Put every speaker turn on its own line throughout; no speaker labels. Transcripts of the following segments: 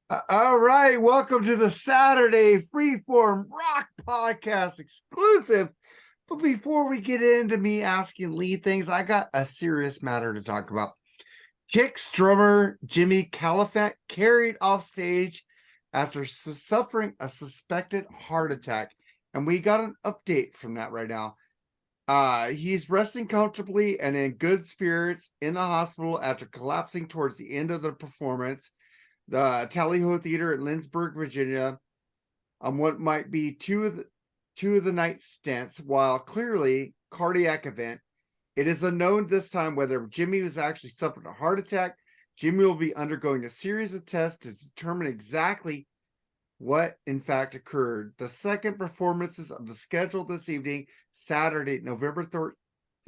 All right, welcome to the Saturday Freeform Rock Podcast exclusive. But before we get into me asking Lee things, I got a serious matter to talk about. Kix drummer Jimmy Califant carried off stage after suffering a suspected heart attack, and we got an update from that right now. He's resting comfortably and in good spirits in the hospital after collapsing towards the end of the performance. The Tally Ho Theater in Lynchburg, Virginia, on what might be two of the night stints. While clearly cardiac event, it is unknown this time whether Jimmy was actually suffering a heart attack. Jimmy will be undergoing a series of tests to determine exactly what in fact occurred. The second performances of the schedule this evening, Saturday, November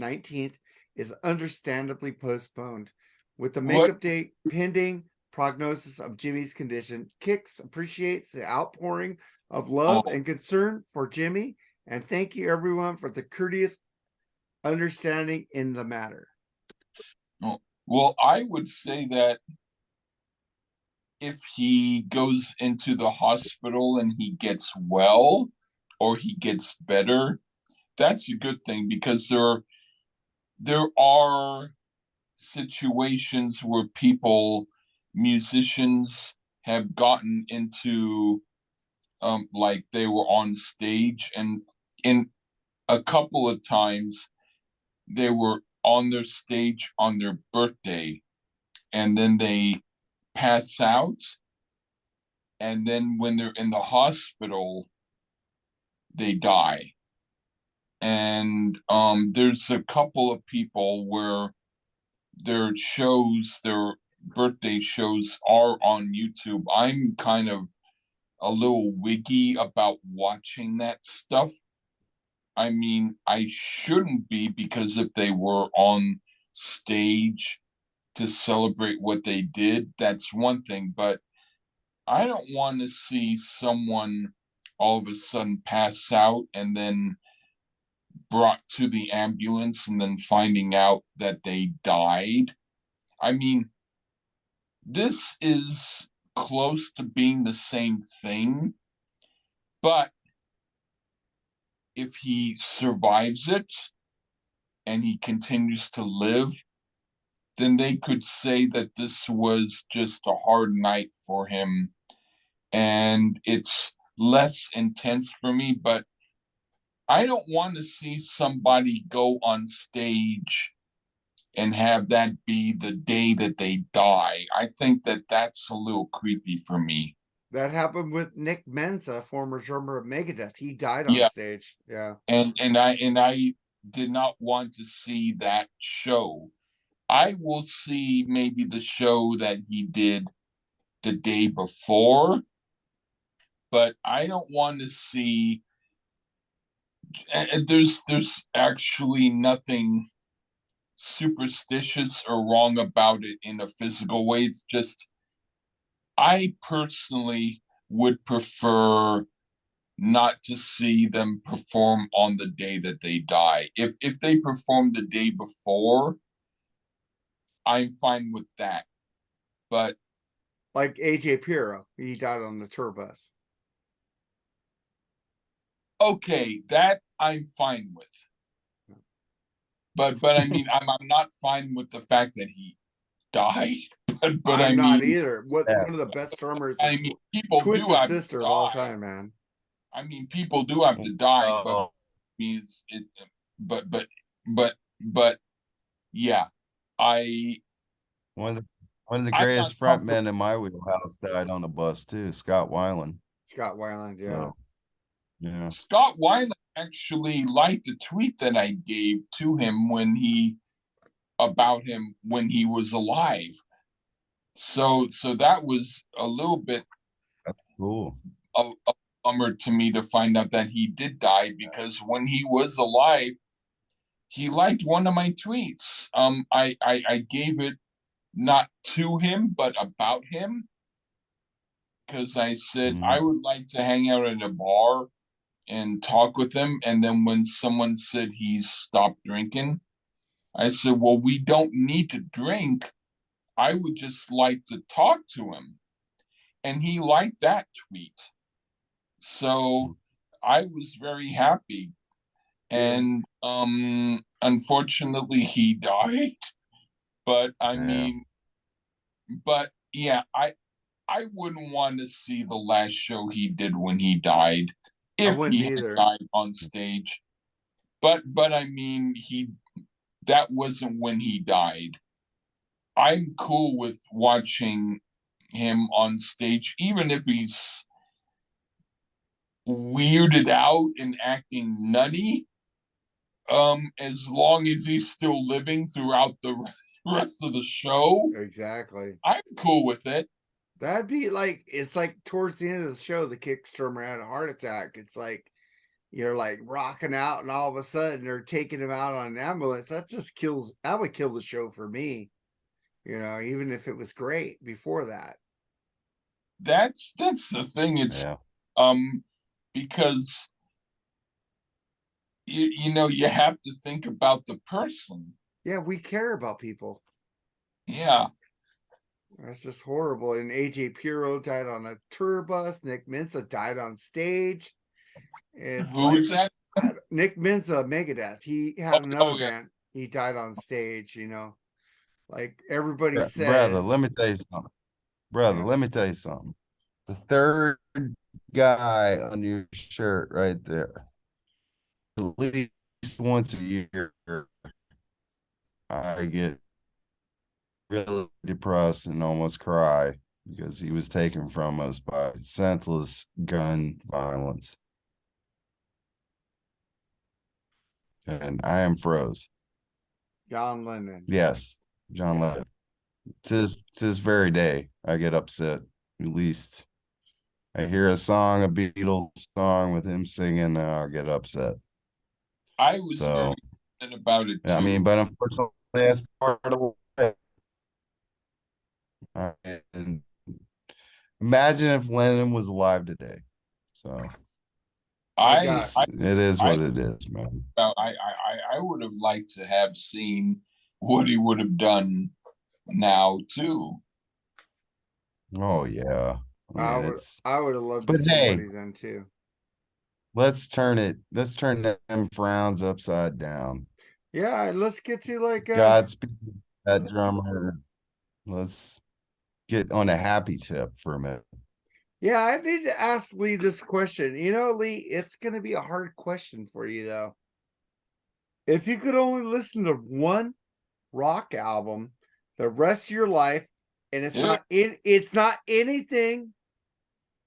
19th, is understandably postponed. With the
What?
makeup date pending prognosis of Jimmy's condition, Kix appreciates the outpouring of love
Oh,
and concern for Jimmy, and thank you everyone for the courteous understanding in the matter.
oh. Well, I would say that if he goes into the hospital and he gets well or he gets better, that's a good thing because there are situations where musicians have gotten into like they were on stage and in a couple of times they were on their stage on their birthday and then they pass out, and then when they're in the hospital they die. And there's a couple of people where their birthday shows are on YouTube. I'm kind of a little wiggy about watching that stuff. I mean, I shouldn't be, because if they were on stage to celebrate what they did, that's one thing. But I don't want to see someone all of a sudden pass out and then brought to the ambulance and then finding out that they died. I mean, this is close to being the same thing, but if he survives it and he continues to live, then they could say that this was just a hard night for him and it's less intense for me. But I don't want to see somebody go on stage and have that be the day that they die. I think that that's a little creepy for me.
That happened with Nick Menza, former drummer of Megadeth. He died on
Yeah,
stage. Yeah.
and I did not want to see that show. I will see maybe the show that he did the day before, but I don't want to see. And there's actually nothing superstitious or wrong about it in a physical way. It's just I personally would prefer not to see them perform on the day that they die. If they perform the day before, I'm fine with that. But
Like AJ Pirro, he died on the tour bus.
okay, that I'm fine with. But I mean, I'm not fine with the fact that he died. But I
I'm not
mean,
either. What
Yeah.
one of the best drummers
I
is
mean, people do
Twisted
have to
Sister of all
die.
time, man.
I mean, people do have to die, but
Oh,
means it. But but yeah, I
one of the one of the
I'm not
greatest
comfortable.
frontmen in my wheelhouse died on a bus too, Scott Weiland.
Scott Weiland, yeah.
So yeah.
Scott Weiland actually liked a tweet that I gave to him about him when he was alive. So that was a little bit
That's cool.
a bummer to me to find out that he did die, because when he was alive, he liked one of my tweets. I gave it not to him, but about him, because I said I
Mm.
would like to hang out at a bar and talk with him. And then when someone said he's stopped drinking, I said, well, we don't need to drink. I would just like to talk to him. and he liked that tweet. So I was very happy. And unfortunately he died. But I
Yeah.
mean, but yeah, I wouldn't want to see the last show he did when he died,
I
if
wouldn't
he had
either.
died on stage. But I mean, that wasn't when he died. I'm cool with watching him on stage, even if he's weirded out and acting nutty. As long as he's still living throughout the rest of the show,
Exactly.
I'm cool with it.
That'd be like, it's like towards the end of the show, the Kickstormer had a heart attack. It's like you're like rocking out, and all of a sudden they're taking him out on an ambulance. That would kill the show for me. Even if it was great before that.
That's the thing. It's
Yeah.
Because you have to think about the person.
Yeah, we care about people.
Yeah.
That's just horrible. And AJ Pirro died on a tour bus. Nick Menza died on stage. It's
Who is that?
Nick Menza, Megadeth. He had another
yeah.
band. He died on stage. Like everybody says.
Brother, let me tell you something. Brother, let me tell you something. The third guy on your shirt right there, at least once a year, I get really depressed and almost cry because he was taken from us by senseless gun violence. And I am froze.
John Lennon.
Yes, John Lennon. To this very day, I get upset. At least I hear a song, a Beatles song with him singing, and I'll get upset.
I was very upset about it too.
I mean, but unfortunately, that's part of the way. And imagine if Lennon was alive today. So it is what it is, man.
I would have liked to have seen what he would have done now too.
Oh yeah.
I would have loved to see what he's done too.
Let's turn them frowns upside down.
Yeah, let's get to like
Godspeed, that drummer. Let's get on a happy tip for a minute.
Yeah, I need to ask Lee this question. Lee, it's going to be a hard question for you, though. If you could only listen to one rock album the rest of your life, and it's not anything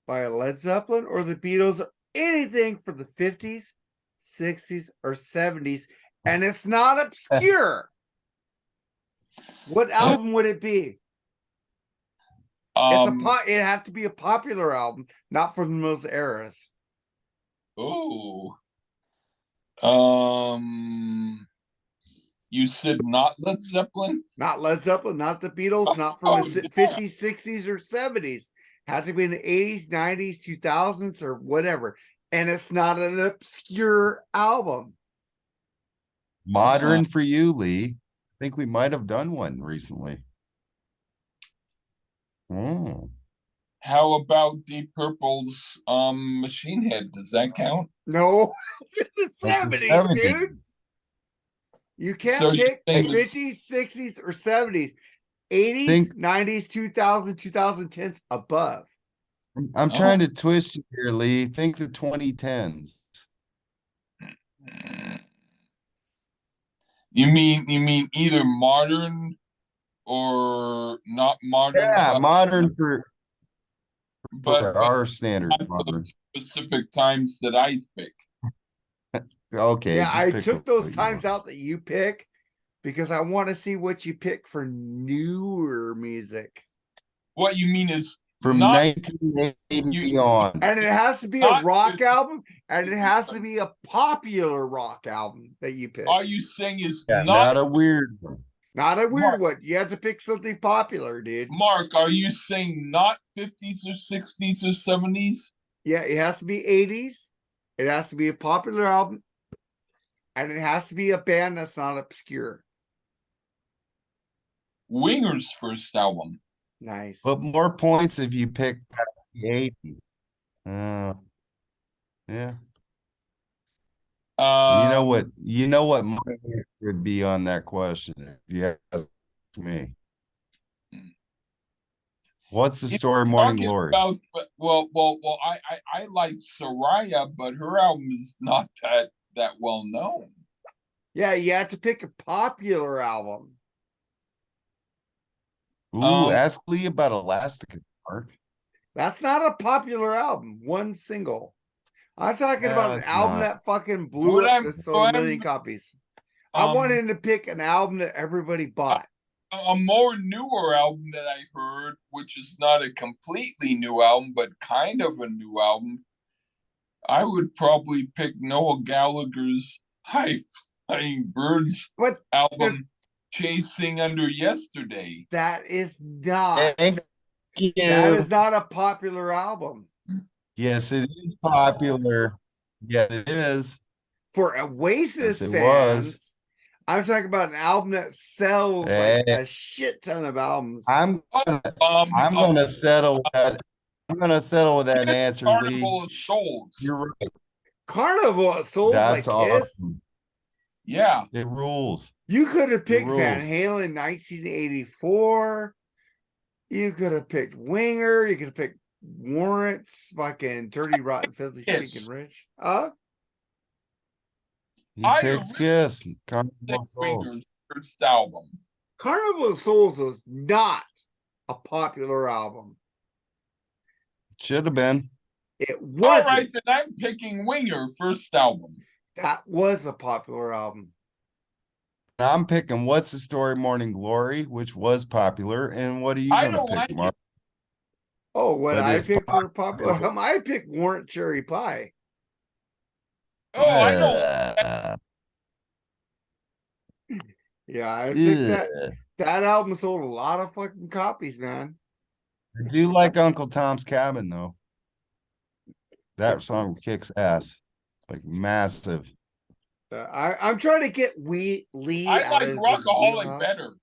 by Led Zeppelin or the Beatles or anything from the 50s, 60s, or 70s, and it's not obscure, what album would it be? It have to be a popular album, not from those eras.
Oh. You said not Led Zeppelin?
Not Led Zeppelin, not the Beatles, not from the 50s, 60s, or 70s. Had to be in the 80s, 90s, 2000s, or whatever. And it's not an obscure album.
Modern for you, Lee. I think we might have done one recently.
How about Deep Purple's Machine Head? Does that count?
No, it's in the 70s, dude. You can't pick 50s, 60s, or 70s. 80s, 90s, 2000, 2010s, above.
I'm trying to twist you here, Lee. Think the 2010s.
You mean either modern or not modern?
Yeah, modern for our standard.
For the specific times that I pick.
Okay.
Yeah, I took those times out that you pick because I want to see what you pick for newer music.
What you mean is
from 1980 on.
And it has to be a rock album, and it has to be a popular rock album that you pick.
Are you saying is
not a weird one?
Not a weird one. You have to pick something popular, dude.
Mark, are you saying not 50s or 60s or 70s?
Yeah, it has to be 80s. It has to be a popular album. And it has to be a band that's not obscure.
Winger's first album.
Nice.
But more points if you pick past the 80s. Yeah. You know what my answer would be on that question if you ask me. What's the story, Morning
talking
Glory?
about, I like Soraya, but her album is not that well known.
Yeah, you have to pick a popular album.
Ooh, ask Lee about Elastic Park.
That's not a popular album. One single. I'm talking about an
it's
album
not.
that fucking blew up that sold a million
I'm-
copies. I wanted to pick an album that everybody bought.
A more newer album that I heard, which is not a completely new album, but kind of a new album, I would probably pick Noel Gallagher's High Flying Birds
But
album, Chasing Under Yesterday.
that is not.
Thank you.
That is not a popular album.
Yes, it is popular. Yes, it is.
For Oasis
Yes, it
fans,
was.
I'm talking about an album that sells like a shit ton of albums.
I'm gonna settle that. I'm gonna settle with that answer, Lee.
Carnival of Souls.
You're right.
Carnival of Souls
That's
like Kiss.
awesome.
Yeah.
It rules.
You could have picked Van
rules.
Halen 1984. You could have picked Winger. You could have picked Warrants, fucking Dirty Rotten Filthy
Yes.
Stinking Rich.
He
I
picks
really
Kiss. Carnival
think
of Souls.
Winger's first album.
Carnival of Souls was not a popular album.
Should have been.
It wasn't.
All right, then I'm picking Winger first album.
That was a popular album.
I'm picking What's the Story, Morning Glory, which was popular. And what are you
I
gonna
don't
pick,
like
Mark?
Oh, what
That
I
is
picked for a popular
popular.
album? I picked Warrant Cherry Pie.
Oh, I don't.
Yeah, I picked that. That album sold a lot of fucking copies, man.
I do like Uncle Tom's Cabin, though. That song kicks ass. Like massive.
I'm trying to get Lee
I
out
like
of his
Rockaholic
wheelhouse.
better.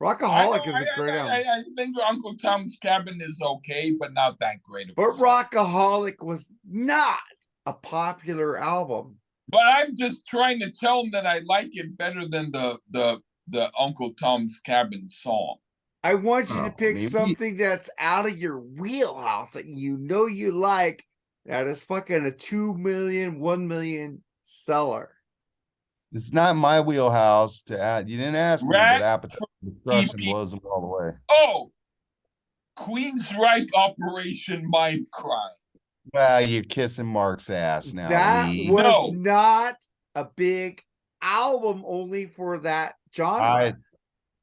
Rockaholic is a great album.
I think Uncle Tom's Cabin is okay, but not that great of a
But
song.
Rockaholic was not a popular album.
But I'm just trying to tell him that I like it better than the Uncle Tom's Cabin song.
I want you to pick
maybe.
something that's out of your wheelhouse that you know you like, that is fucking a 2 million, 1 million seller.
It's not my wheelhouse to add. You didn't ask me,
Rat
but Appetite for Destruction
EP.
blows them all the way.
Oh, Queensryche Operation Mindcrime.
Well, you're kissing Mark's ass now.
That
Lee.
was not a big album only for that genre.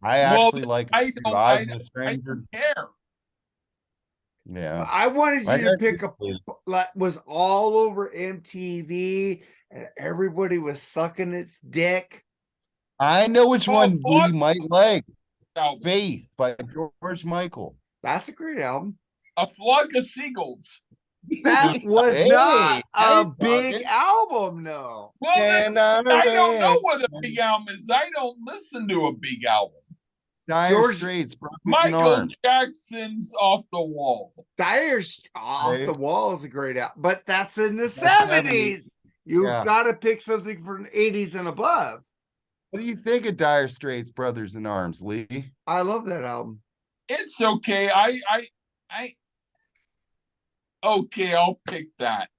I actually like
I don't,
Eyes
I,
of a
I
Stranger.
don't care.
Yeah.
I wanted you
Like
to
I
pick
said,
a that was all over MTV and everybody was sucking its dick.
I know which one
fuck.
Lee might like.
Album.
Faith by George Michael.
That's a great album.
A Flock of Seagulls.
That was
Hey,
not a
hey,
big
Rocket.
album, no.
Well, then, I don't know what a big album is. I don't listen to a big album.
Dire
George-
Straits, Broken
Michael
Arms.
Jackson's Off the Wall.
Dire's Off
Right.
the Wall is a great album, but that's in the
That's
70s. You
Yeah.
got to pick something from the 80s and above.
What do you think of Dire Straits, Brothers in Arms, Lee?
I love that album.
It's okay. Okay, I'll pick that.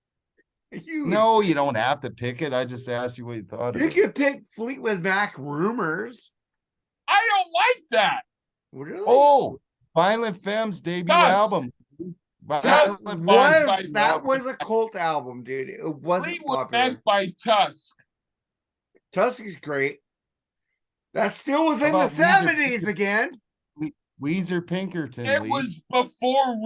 No, you don't have to pick it. I just asked you what you thought of
You
it.
could pick Fleetwood Mac Rumors.
I don't like that.
Really?
Oh, Violent Femmes debut
Tusk.
album.
that
Tusk
Violent
by
that
Tusk.
was a cult album, dude. It wasn't
Fleetwood
popular.
Mac by Tusk.
Tusk is great. That still was
How
in the
about Weezer?
70s again.
Weezer Pinkerton.
It
Lee.
was before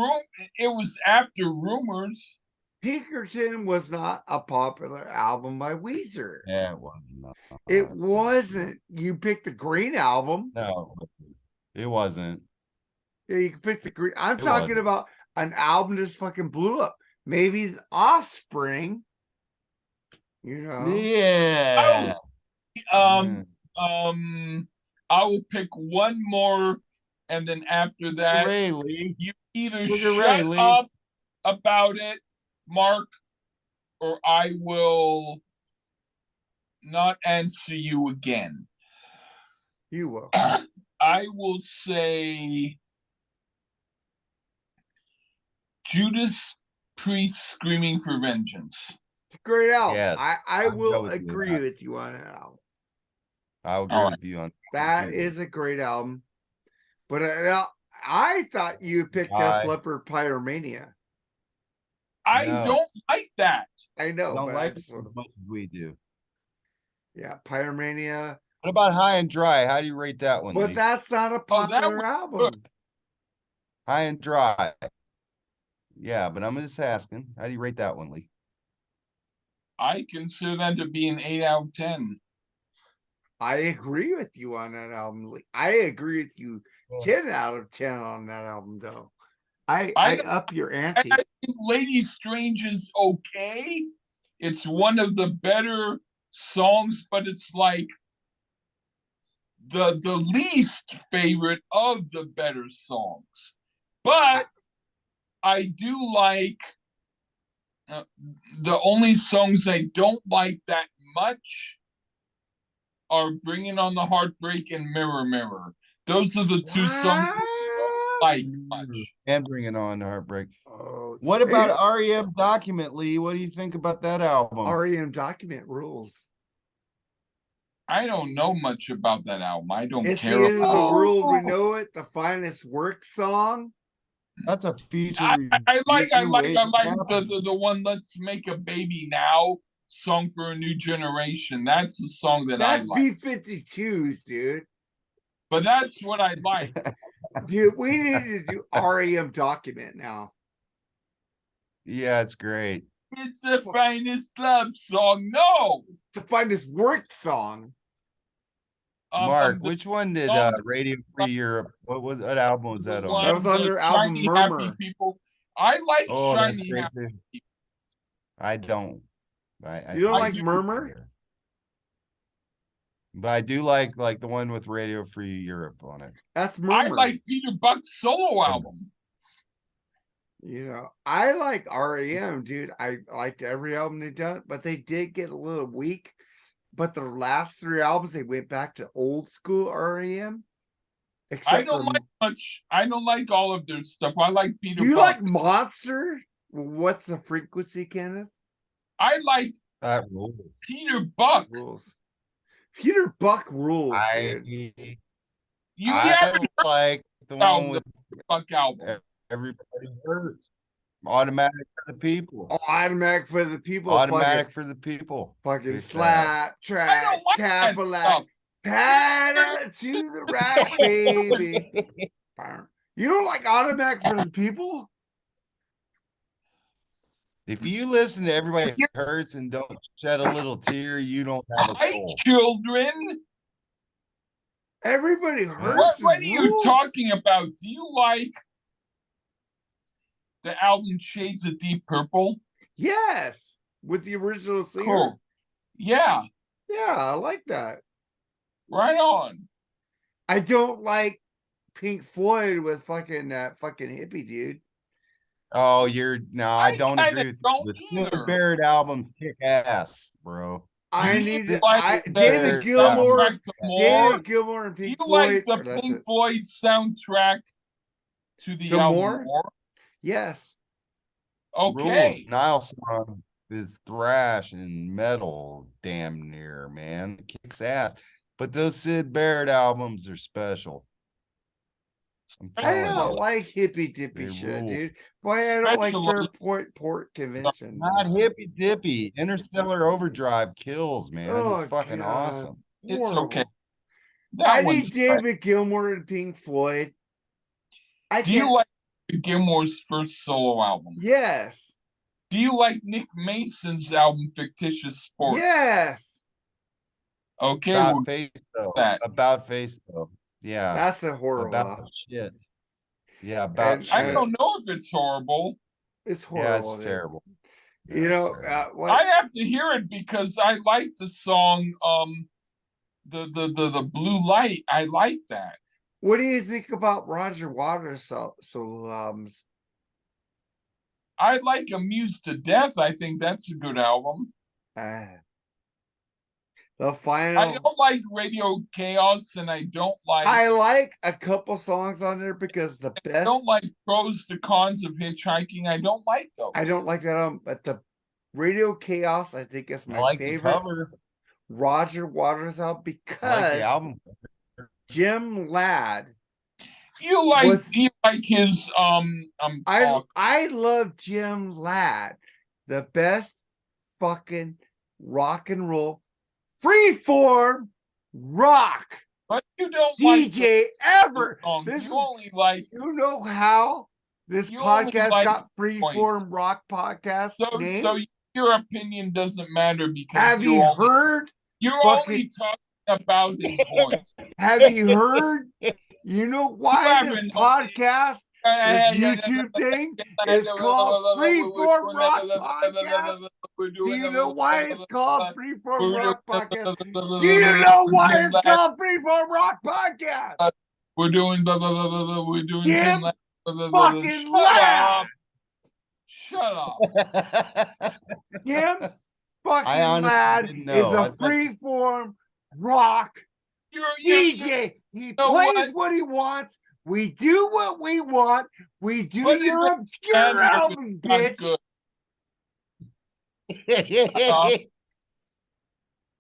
It was after Rumors.
Pinkerton was not a popular album by Weezer.
Yeah, it was not.
It wasn't. You picked the Green album.
No, it wasn't.
Yeah, you can pick the Green. I'm
It
talking
wasn't.
about an album just fucking blew up. Maybe the Offspring. You know.
Yeah.
I will pick one more, and then after that,
Ray Lee.
you either
Look at Ray
shut
Lee.
up about it, Mark, or I will not answer you again.
You will.
I will say Judas Priest Screaming for Vengeance.
It's a great album.
Yes,
I
I'll
will
go with you on
agree
that.
with you on that album.
I'll agree
All
with you on
That
too.
is a great album. But I thought you picked
I
up Flipper Pyromania.
I
No.
don't like that.
I know,
don't
but
like
I
it
just,
as much as we do.
yeah, Pyromania.
What about High and Dry? How do you rate that one,
But
Lee?
that's not a
Oh, that
popular
was
album.
High and Dry. Yeah, but I'm just asking. How do you rate that one, Lee?
I consider that to be an 8 out of 10.
I agree with you on that album. I agree with you 10 out of 10 on that album, though. I up your ante.
I think Lady Strange is okay. It's one of the better songs, but it's like the least favorite of the better songs. But I do like the only songs I don't like that much are Bringing on the Heartbreak and Mirror Mirror. Those are the two songs I don't like much.
And Bring It On, Heartbreak.
Oh,
What about REM Document, Lee? What do you think about that album?
REM Document rules.
I don't know much about that album. I don't
It's
care
the end of the
about
world. We know it. The finest work song.
That's a feature.
I like the one Let's Make a Baby Now song for a new generation. That's the song that
That's
I like.
B-52s, dude.
But that's what I like.
Dude, we need to do REM Document now.
Yeah, it's great.
It's the finest love song. No.
The finest work song.
Mark, which one did Radio Free Europe? What album was that on?
That was on their album
Shiny
Murmur.
Happy People. I like
Oh, that's
Shiny
great
Happy
too.
People.
I don't. I
You don't
I
like
do.
Murmur?
But I do like the one with Radio Free Europe on it.
That's Murmur.
I like Peter Buck's solo album.
You know, I like REM, dude. I liked every album they done, but they did get a little weak. But the last 3 albums, they went back to old school REM.
I don't like much. I don't like all of their stuff. I like Peter Buck.
Do you like Monster? What's the frequency, Kenneth?
I like
That rules.
Peter Buck.
Rules. Peter Buck rules, dude.
You
I
haven't
like the
heard
one with
the Buck album.
Everybody Hurts. Automatic for the People.
Oh, Automatic for the People.
Automatic for the People.
Fucking
It's
slap,
I
track,
don't like that
Cadillac,
stuff.
pat to the right, baby. You don't like Automatic for the People?
If you listen to Everybody Hurts and don't shed a little tear, you don't have a
Hi,
soul.
children.
Everybody Hurts.
What are you talking about? Do you like the album Shades of Deep Purple?
Yes, with the original singer.
Cool. Yeah.
Yeah, I like that.
Right on.
I don't like Pink Floyd with fucking that fucking hippie dude.
Oh, I don't agree with
don't
you. The
either.
Syd Barrett albums kick ass, bro.
David
Barrett
Gilmour.
album.
David Gilmour and Pink
Do you
Floyd.
like the Pink Floyd soundtrack to the album More?
Yes.
Okay.
Rules. Nile Song is thrash and metal, damn near, man. It kicks ass. But those Syd Barrett albums are special.
I don't like hippy dippy
They
shit,
rule.
dude. Why I don't like Fairport Port Convention.
Not hippy dippy. Interstellar Overdrive kills, man.
Oh,
it's fucking
God.
awesome.
It's okay.
I need David Gilmour and Pink Floyd.
Do you like Gilmour's first solo album?
Yes.
Do you like Nick Mason's album Fictitious Sports?
Yes.
Okay.
About face though. About face though. Yeah.
That's a horrible.
About shit. Yeah, about shit.
I don't know if it's horrible.
It's horrible.
Yeah, it's terrible. Yeah,
you know,
I have to hear it because I like the song the Blue Light. I like that.
What do you think about Roger Waters solo albums?
I like Amused to Death. I think that's a good album.
The
I
final.
don't like Radio Chaos, and I don't like.
I like a couple songs on there because the
I
best.
don't like Pros to Cons of Hitchhiking. I don't like those.
I don't like that album, but the Radio Chaos, I think is
I
my
like the
favorite
cover.
Roger Waters album
I like
because
the album.
Jim Ladd.
You like
was-
you like his talk.
I love Jim Ladd, the best fucking rock and roll freeform rock
But you don't
DJ
like
ever.
songs.
This
You
is,
only like
you know how this
You only
podcast
like
got
voice.
freeform rock podcast name?
so your opinion doesn't matter because
Have you heard?
you're
fucking-
only talking about his voice.
Have you heard? You know why this
haven't-
podcast, this YouTube thing is called Freeform Rock Podcast? Do you know why it's called Freeform Rock Podcast? Do you know why it's called Freeform Rock Podcast?
We're doing blah, blah, blah, blah, blah, we're doing
Jim
blah, blah, blah, blah, blah.
Fucking Ladd.
Shut up.
Jim
I
fucking
honestly
Ladd
didn't
is
know. I
a
thought-
freeform rock
You're
DJ. He
know
plays what he wants. We do what we want. We do
But
your
it's
obscure
bad
album,
not
bitch.
good.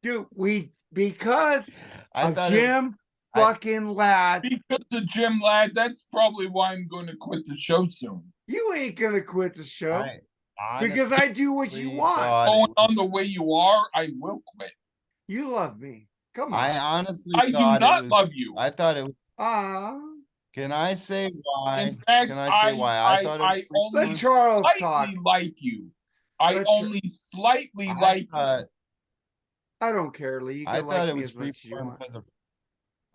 Dude, we because
I
of
thought it was-
Jim
I-
fucking Ladd.
Because of Jim Ladd, that's probably why I'm going to quit the show soon.
You ain't gonna quit the show
I
because I do what you
honestly
want.
thought
Going
it
on the way you are, I will quit.
You love me. Come
I
on.
honestly
I do
thought
not
it was,
love you.
I thought it was.
Ah,
Can I say why?
In fact,
Can I say why I thought it was?
let
only
Charles talk.
slightly like you. I
Let
only slightly
I
like you.
thought,
I don't care, Lee. You
I
can
thought
like
it
me
was
as much as you
freeform
want.
because of.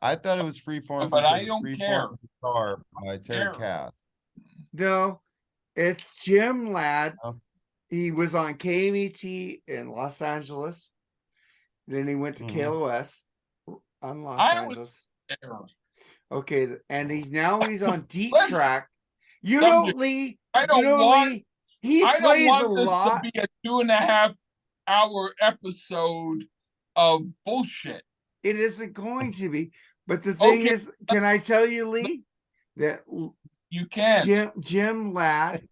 I thought it was freeform,
But I
because of
don't
Freeform
care.
Guitar by Terry
Care.
Cass.
No, it's Jim Ladd.
Oh.
He was on KMET in Los Angeles. Then he went to
Mhm.
KLOS on Los
I was
Angeles.
there.
Okay, and he's on Deep
Let's-
Track. You
Some
know,
dude-
Lee.
I don't
you know,
want.
Lee, he
I don't
plays a
want this
lot.
to be a 2.5-hour episode of bullshit.
It isn't going to be. But the thing
Okay.
is, can I tell you, Lee, that
You can't.
Jim Ladd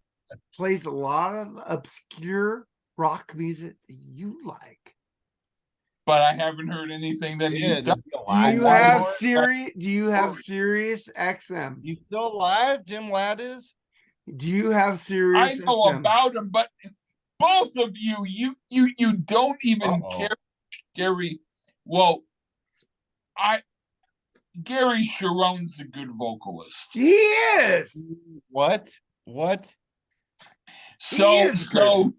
plays a lot of obscure rock music that you like.
But I haven't heard anything that
Yeah,
he's done.
is he
Do
alive
you
why
have
anymore?
Siri? Do you have
Oh.
Sirius XM?
You still alive? Jim Ladd is?
Do you have
I
Sirius
know
XM?
about him, but both of you don't even
Uh-oh.
care, Gary. Well, Gary Sharon's a good vocalist.
He is.
What? What?
So
is good.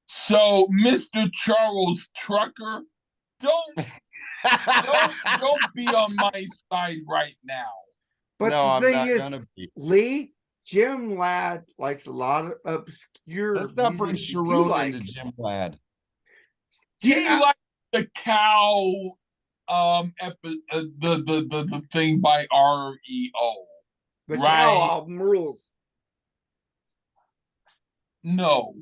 so Mr. Charles Trucker, don't be on my side right now.
But
no,
the
I'm
thing
not
is,
gonna be.
Lee, Jim Ladd likes a lot of obscure
Let's not bring
music you
Sharon
like.
into Jim Ladd.
He
Yeah.
likes the cow the thing by REO.
The
Right.
Cow album rules.
No,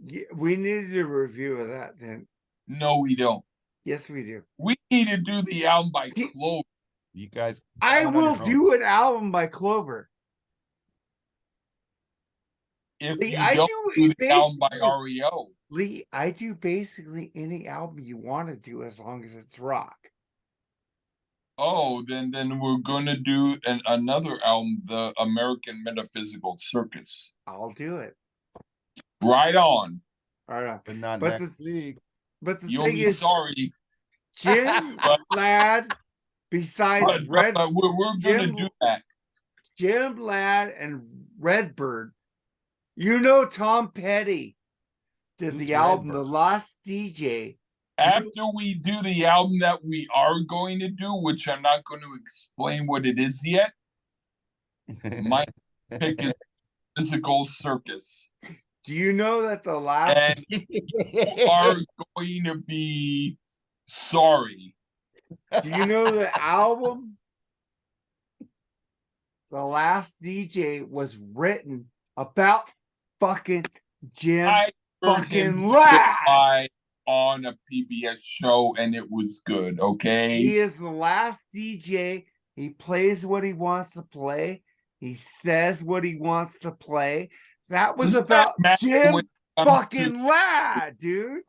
Yeah, we needed a review of that then.
no, we don't.
Yes, we do.
We need to do the album by
He-
Clover.
You guys.
I
on
will
your own.
do an album by Clover.
If
Lee,
you
I
don't
do
do the album by
basically-
REO.
Lee, I do basically any album you want to do as long as it's rock.
Oh, then we're gonna do another album, the American Metaphysical Circus.
I'll do it.
Right on.
All right.
But not
But
next week.
But the
You'll
thing
be
is,
sorry,
Jim
But-
Ladd, besides
but we're gonna
Jim-
do that.
Jim Ladd and Redbird, you know Tom Petty did
Who's
the album
Redbird?
The Lost DJ.
After we do the album that we are going to do, which I'm not going to explain what it is yet, my pick is Physical Circus.
Do you know that the last
And you are going to be sorry.
do you know the album The Last DJ was written about fucking Jim
I heard him
fucking
do it
Ladd.
live on a PBS show, and it was good. Okay,
He is the last DJ. He plays what he wants to play. He says what he wants to play. That was
Does
about
that matter
Jim
when it comes to-
fucking Ladd, dude.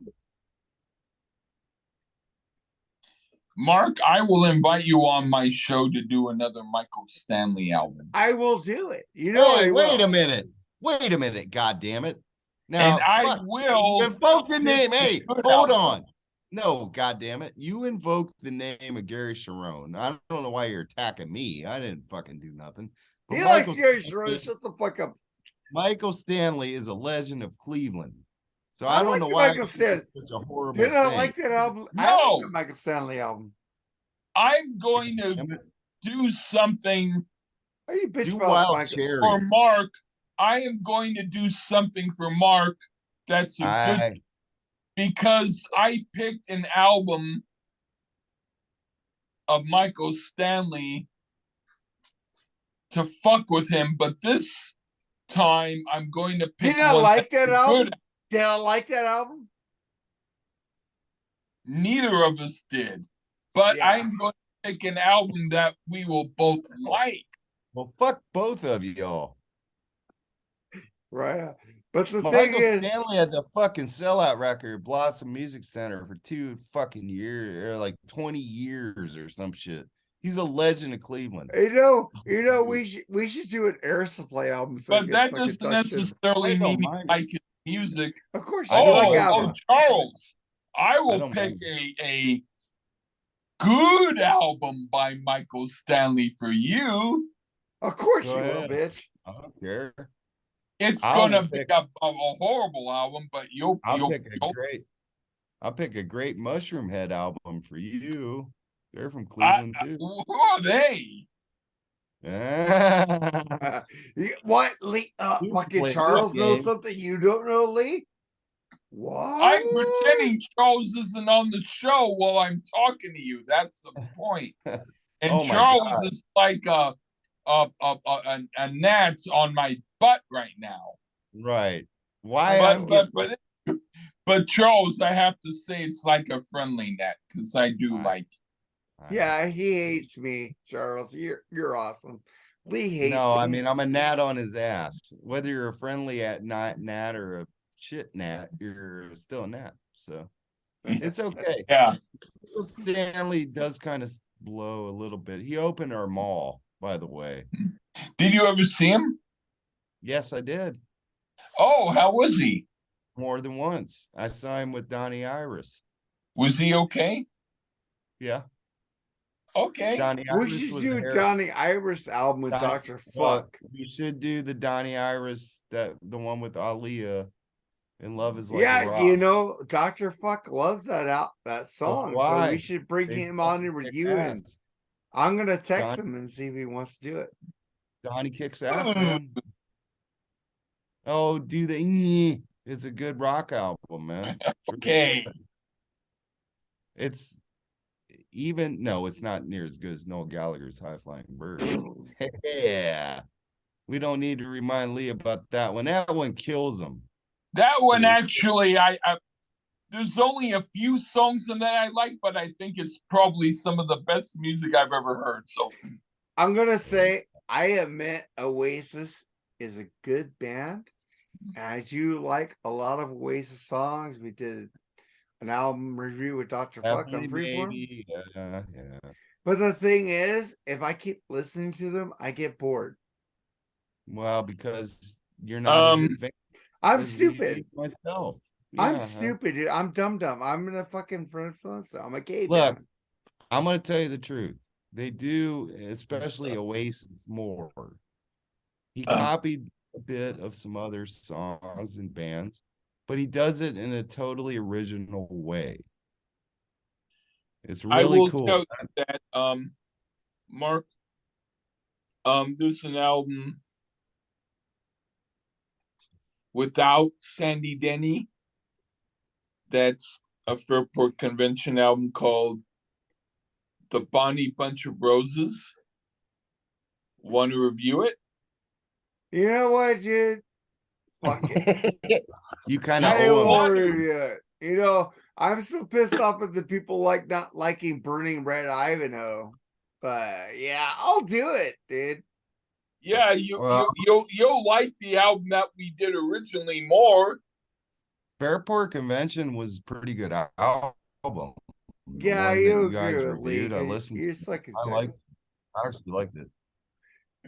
Mark, I will invite you on my show to do another Michael Stanley album.
I will do it. You know,
Hey,
I
wait
will.
a minute. Wait a minute. God damn it.
And
Now,
I
fuck,
will
you invoked the name.
pick a
Hey,
good
hold
album.
on. No, God damn it. You invoked the name of Gary Sharon. I don't know why you're attacking me. I didn't fucking do nothing. But
You
Michael
like Gary
Stanley,
Sharon? Shut the fuck up.
Michael Stanley is a legend of Cleveland. So
I
I don't
like
know
the
why
Michael
it's
Stanley.
such a horrible
Did I
thing.
like that album? I
No.
like the Michael Stanley album.
I'm going to
Damn it.
do something
Are you bitch
Do
about
Wild
Michael?
Cherry.
for Mark. I am going to do something for Mark that's a good,
I
because I picked an album of Michael Stanley to fuck with him, but this time I'm going to pick
Did I
one
like
that's
that
a
album?
good.
Did I like that album?
Neither of us did, but
Yeah.
I'm going to pick an album that we will both like.
well fuck both of y'all.
Right. But the thing
Michael
is,
Stanley had the fucking sellout record at Blossom Music Center for 2 fucking years, or like 20 years or some shit. He's a legend of Cleveland.
we should do an Air Supply album. So
But that doesn't necessarily
I don't
mean
mind
like his music.
Of course,
I
you
don't
like
mind
album.
Charles, I will
don't
pick
mind.
a good album by Michael Stanley for you.
Of course
Go
you will,
ahead.
bitch.
I don't care.
It's
I
gonna
will
be
pick-
a horrible album, but
I'll pick a great Mushroom Head album for you. They're from Cleveland too.
Who are they?
What, Lee?
You
Fucking
play
Charles
this
knows
game.
something you don't know, Lee? What?
I'm pretending Charles isn't on the show while I'm talking to you. That's the point. And
Oh my
Charles
God.
is like a gnat on my butt right now.
Right. Why I'm
But Charles, I have to say it's like a friendly gnat because I do like.
Yeah, he hates me, Charles. You're awesome. Lee hates
No, I
me.
mean I'm a gnat on his ass. Whether you're a friendly gnat or a shit gnat, you're still a gnat. So it's okay.
Yeah.
Stanley does kind of blow a little bit. He opened our mall, by the way.
Did you ever see him?
Yes, I did.
Oh, how was he?
More than once. I saw him with Donnie Iris.
Was he okay?
Yeah.
Okay.
Donnie
We
Iris
should
was
do
the
Johnny Iris album with Dr. Fuck.
We should do the Donnie Iris, the one with Aaliyah, and Love Is Like a
Yeah,
Rock.
you know, Dr. Fuck loves that song.
do
So
I.
we should bring
They
him on and
fucking kick
review it.
ass.
I'm gonna text
Don-
him and see if he wants to do it.
Donnie kicks ass, man. Oh, do they? It's a good rock album, man.
Okay.
It's even no, it's not near as good as Noel Gallagher's High Flying Bird. Yeah, we don't need to remind Lee about that one. That one kills him.
That one actually, I there's only a few songs in that I like, but I think it's probably some of the best music I've ever heard. So
I'm gonna say I admit Oasis is a good band, and I do like a lot of Oasis songs. We did an album review with Dr. Fuck on Freeform.
Yeah.
But the thing is, if I keep listening to them, I get bored.
Well, because you're not as advanced.
I'm
as
stupid.
Myself.
I'm stupid, dude. I'm dumb. I'm gonna fucking influence. I'm a caveman.
Look, I'm gonna tell you the truth. They do, especially Oasis, more. He copied a bit of some other songs and bands, but he does it in a totally original way. It's really
I will
cool.
tell you that Mark, there's an album without Sandy Denny. That's a Fairport Convention album called The Bonnie Bunch of Roses. Want to review it?
You know what, dude? Fuck it.
You kind of
I ain't
owe him.
worried yet. You know, I'm still pissed off at the people like not liking Burning Red Ivanhoe. But yeah, I'll do it, dude.
Yeah,
Well,
you'll like the album that we did originally more.
Fairport Convention was a pretty good album. The
Yeah,
one that
you
you guys
agree with
reviewed, I
Lee.
listened
You
to.
suck his
I
dick.
actually liked it.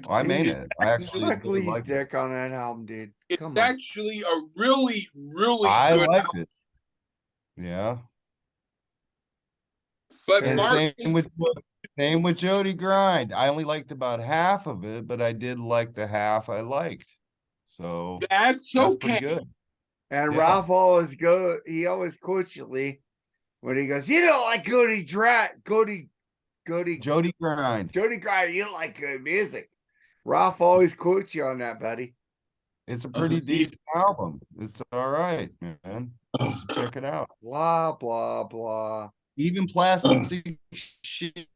Well, I mean it. I
You
actually
suck
really
Lee's
liked it.
dick on that album, dude.
It's
Come on.
actually a really, really
I
good
liked
album.
it. Yeah.
But
And
Mark,
same with Jody Grind. I only liked about half of it, but I did like the half I liked. So
that's
that's
okay.
pretty good.
And
Yeah.
Ralph always quotes you, Lee, when he goes, "You don't like Jody
Grind.
Grind, you don't like good music." Ralph always quotes you on that, buddy.
It's a pretty decent album. It's all right, man. You should check it out.
Blah blah blah.
Even plastic shit.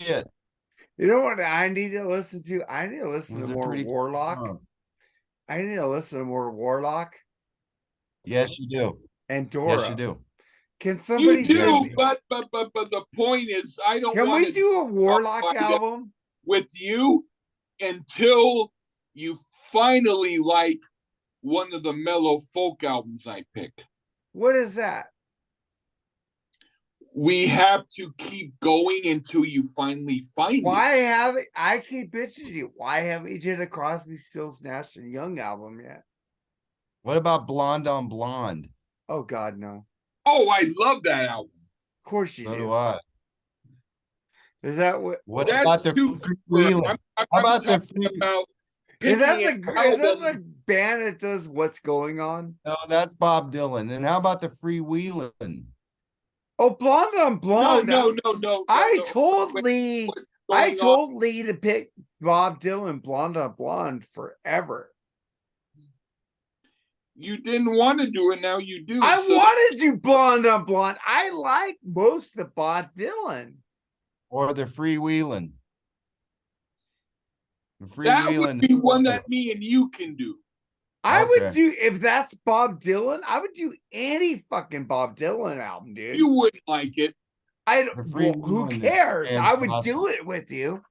You know what I need to listen to? I need to listen
Was
to
a
more
pretty
Warlock.
song.
I need to listen to more Warlock
Yes, you do.
and Dora.
Yes, you do.
Can somebody
You do,
send me?
but the point is, I don't
Can
want
we
to
do a Warlock
like it.
album?
with you until you finally like one of the mellow folk albums I pick.
What is that?
We have to keep going until you finally find
Why
it.
haven't I keep bitching you? Why haven't you did a Crosby, Stills, Nash and Young album yet?
What about Blonde on Blonde?
Oh God, no.
Oh, I love that album.
Of course you
So
do.
do I.
Is that what?
What
That's
about the
too
freewheeling? How about the free?
about
Is that
picking
the
an
is that
album.
the band that does What's Going On?
No, that's Bob Dylan. And how about the freewheeling?
Oh, Blonde on Blonde.
No.
I
no.
told
Wait,
Lee.
what's
I
going on?
told Lee to pick Bob Dylan, Blonde on Blonde forever.
You didn't want to do it, now you do.
I
So
want to do Blonde on Blonde. I like most of Bob Dylan.
Or the freewheeling? The
that would
freewheeling.
be one that me and you can do.
I would
Okay.
do, if that's Bob Dylan, I would do any fucking Bob Dylan album, dude.
You wouldn't like it.
I
The
don't,
free
well, who
one is
cares? I would
fantastic.
do it with you.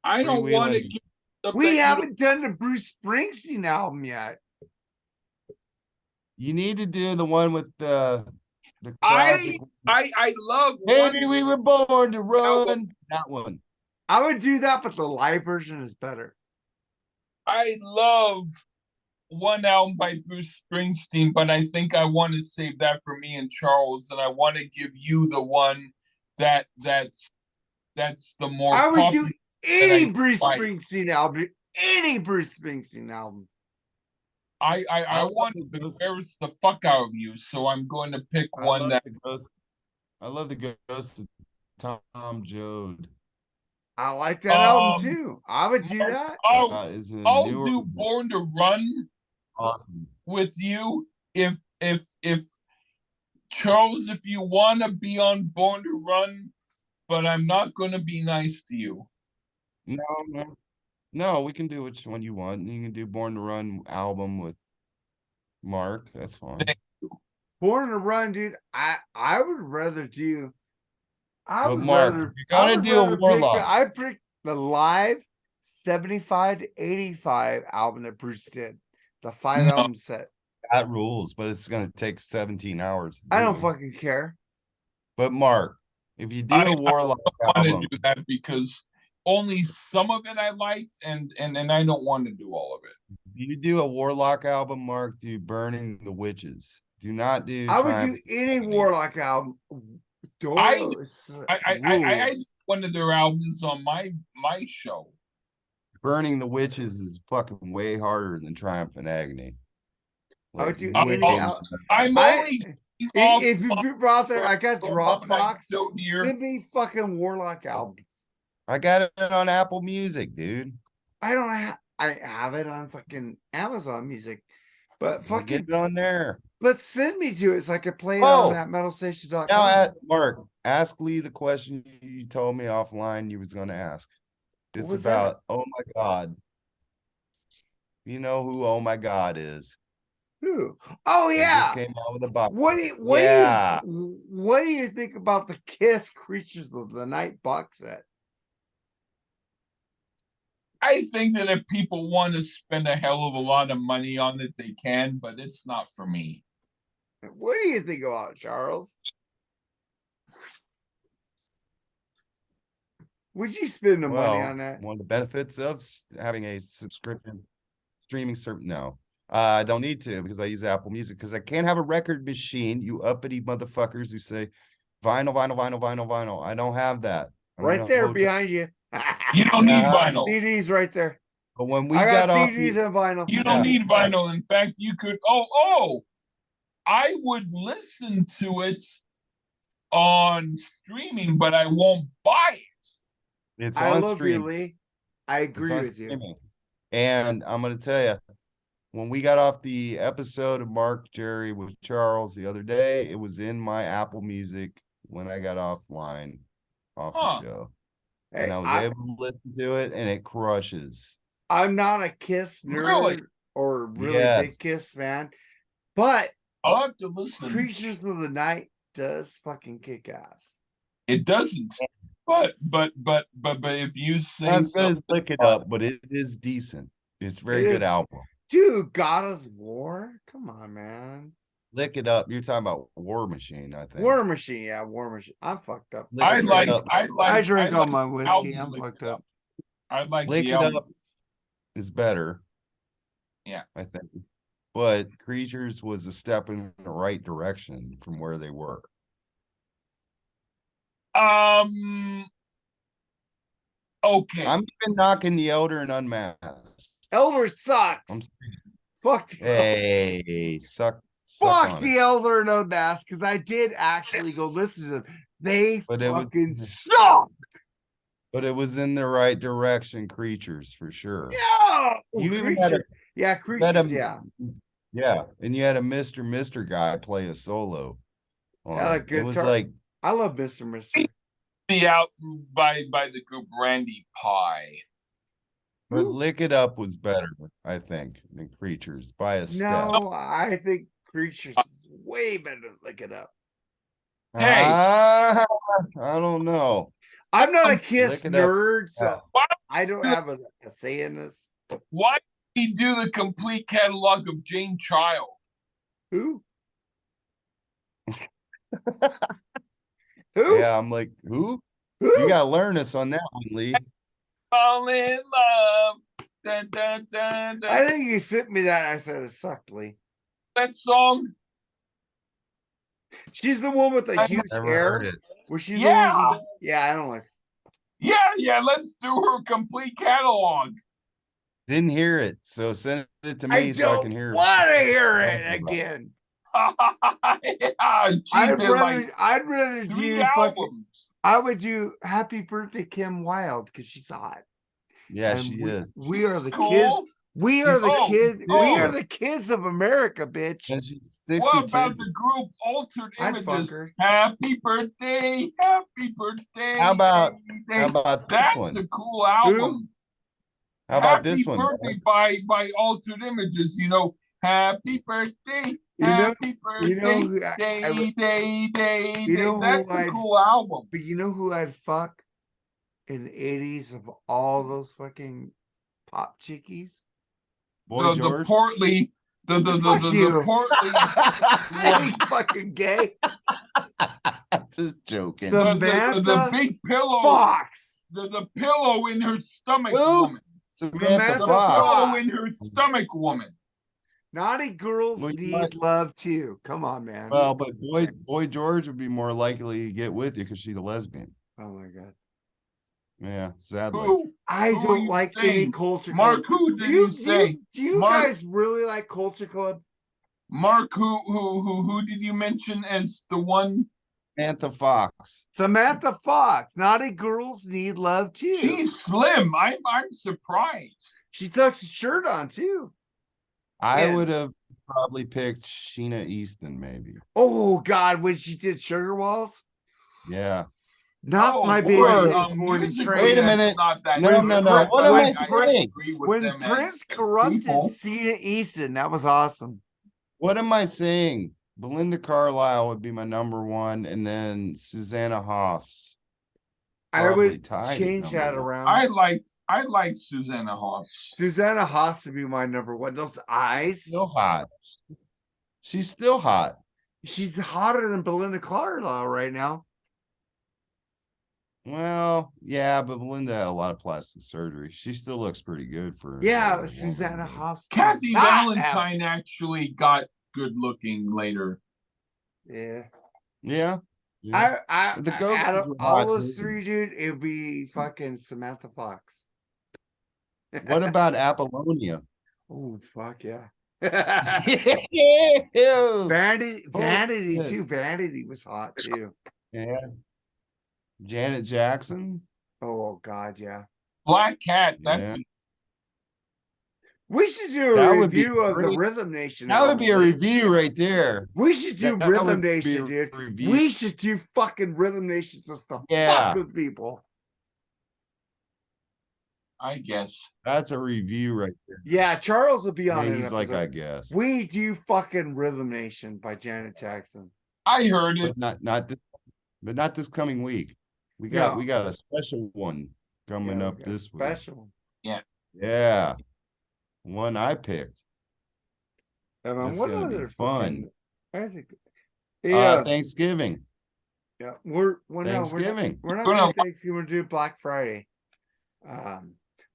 I don't want to
Freewheeling.
give stuff that
We
you
haven't done the Bruce Springsteen album yet.
You need to do the one with the
don't-
classic.
I love
Maybe
one
we were born to run.
album.
That one.
I would do that, but the live version is better.
I love one album by Bruce Springsteen, but I think I want to save that for me and Charles, and I want to give you the one that's the more
I would
popular.
do any
I
Bruce
like.
Springsteen album. Any Bruce Springsteen album.
I
love
want
the
to
Ghost.
embarrass the fuck out of you, so I'm going to pick one that
I love the Ghost of Tom Joad.
I like that album
Um,
too. I would do that.
Is a
I'll
newer
do
one.
Born to Run
Awesome.
with you if Charles, if you want to be on Born to Run, but I'm not going to be nice to you.
No, we can do which one you want. You can do Born to Run album with Mark. That's fine.
Born to Run, dude. I would rather do. I
But
would
Mark,
rather.
if you're gonna do a Warlock.
I picked the live 75 to 85 album that Bruce did. The 5 album set.
That rules, but it's gonna take 17 hours.
I don't fucking care.
But Mark, if you do
I
a Warlock
want
album,
to do that because only some of it I liked, and I don't want to do all of it.
if you do a Warlock album, Mark, do Burning the Witches. Do not do.
I would do any Warlock album.
I
Doors
had one of their albums on my show.
Burning the Witches is fucking way harder than Triumph and Agony.
I would do
Like,
any
witches-
al-
I'm
I-
only
If you people out there, I got Dropbox.
So here.
Give me fucking Warlock albums.
I got it on Apple Music, dude.
I don't have. I have it on fucking Amazon Music, but
Well,
fucking.
get it on there.
But send me to it so I could play it
Oh.
on that metalstation.com.
Now, Mark, ask Lee the question you told me offline you was going to ask. It's
was
about, oh my God. You know who Oh My God is?
Who? Oh
They just
yeah.
came out with a box.
What do you think about the Kiss Creatures of the Night box set?
I think that if people want to spend a hell of a lot of money on it, they can, but it's not for me.
What do you think about it, Charles? Would you spend the money on that?
One of the benefits of having a subscription streaming service. No, I don't need to because I use Apple Music because I can't have a record machine. You uppity motherfuckers who say vinyl, vinyl, vinyl, vinyl, vinyl. I don't have that.
Right there behind you.
You don't need vinyl.
CDs right there.
But when we
I got
off
CDs and vinyl.
You don't need vinyl. In fact, you could. I would listen to it on streaming, but I won't buy it.
It's
I
on
love
stream.
you, Lee. I agree with
streaming.
you.
And I'm going to tell you, when we got off the episode of Mark Jerry with Charles the other day, it was in my Apple Music when I got offline off the show.
Hey,
and I was able to listen to it, and it crushes.
I'm not a Kiss nerd or really big Kiss fan, but
I'll have to listen.
Creatures of the Night does fucking kick ass.
It doesn't. But if you say
I'm gonna look it up, but it is decent. It's very good album.
Dude, God of War? Come on, man.
Look it up. You're talking about War Machine, I think.
War Machine, yeah, War Machine. I'm fucked up.
I
drink all my whiskey. I'm fucked up.
I like
Lick
the
It
album.
Up is better.
Yeah,
I think. But Creatures was a step in the right direction from where they were.
Okay.
I'm even knocking the Elder and Unmasked.
Elder sucks. Fuck.
Hey, suck.
Fuck the Elder and Unmasked, because I did actually go listen to them. They fucking suck.
But it was in the right direction, Creatures, for sure.
Yeah.
You even had
Creatures, yeah.
Yeah, and you had a Mr. guy play a solo.
It was like, I love Mr.
The out by the group Randy Pie.
But Lick It Up was better, I think, than Creatures by a step.
No, I think Creatures is way better than Lick It Up.
Hey,
I don't know.
I'm not a Kiss nerd, so I don't have a say in this.
Why did he do the complete catalog of Jane Child?
Who? Who?
Yeah, I'm like, who? You gotta learn us on that one, Lee.
Fall in love. Dun, dun, dun, dun.
I think you sent me that. I said it sucked, Lee.
That song.
She's the one with the huge hair. Was she?
Yeah.
Yeah, I don't like.
Yeah. Let's do her complete catalog.
Didn't hear it, so send it to me so I can hear it.
Want to hear it again? I'd rather do I would do Happy Birthday Kim Wilde because she's hot.
Yeah, she is.
We are the kids. We are the kids. We are the kids of America, bitch.
And she's 62.
What about the group Altered Images? Happy birthday, happy birthday.
How about this
That's
one?
a cool album.
How about this one?
Happy birthday by Altered Images. You know, happy birthday. Happy birthday, day. That's a cool album.
But you know who I'd fuck in the 80s of all those fucking pop chickies?
The portly, the portly.
Fucking gay.
Just joking.
The big pillow.
Fox.
The pillow in her stomach woman.
Samantha
Fox. Pillow in her stomach woman.
Naughty girls need love too. Come on, man.
Well, but Boy George would be more likely to get with you because she's a lesbian.
Oh my god.
Yeah, sadly.
I don't like any Culture Club.
Mark, who did you say?
Do you guys really like Culture Club?
Mark, who did you mention as the one?
Samantha Fox.
Samantha Fox. Naughty girls need love too.
She's slim. I'm surprised.
She tucks her shirt on too.
I would have probably picked Sheena Easton, maybe.
Oh God, when she did Sugar Walls.
Yeah.
Not my baby this morning train.
Wait a minute. No. What am I saying?
When Prince corrupted Sheena Easton, that was awesome.
What am I saying? Belinda Carlisle would be my number one, and then Susanna Hoffs
I
probably
would
tied at
change that
number one.
around.
I like Susanna Hoffs.
Susanna Haas to be my number one. Those eyes.
Still hot. She's still hot.
She's hotter than Belinda Carlisle right now.
Well, yeah, but Belinda had a lot of plastic surgery. She still looks pretty good for
Yeah,
a
Susanna
woman.
Haas.
Kathy Valentine actually got good looking later.
Yeah.
Yeah. Yeah. The Go-Go's
Out of
were
all
hot,
those
too.
three, dude, it would be fucking Samantha Fox.
What about Apollonia?
Oh, fuck yeah.
Yeah.
Vanity
shit.
too. Vanity was hot too.
Yeah. Janet Jackson.
Oh God, yeah.
Black Cat, that's
Yeah.
We should do a
That would be
review of the
great.
Rhythm Nation.
That would be a
album.
review right there.
We should do
That
Rhythm
would be
Nation,
a
dude.
review.
We should do fucking Rhythm Nation just to
Yeah.
fuck with people.
I guess.
That's a review right there.
Yeah, Charles will be on
Yeah,
it.
he's like, I guess.
We do fucking Rhythm Nation by Janet Jackson.
I heard it.
But not this coming week. We
No.
got a special one coming up this week.
Special.
Yeah. One I picked.
That's
what gonna be fun.
I think. Yeah.
Thanksgiving.
Yeah. We're
Thanksgiving.
not doing Thanksgiving. We're doing Black Friday.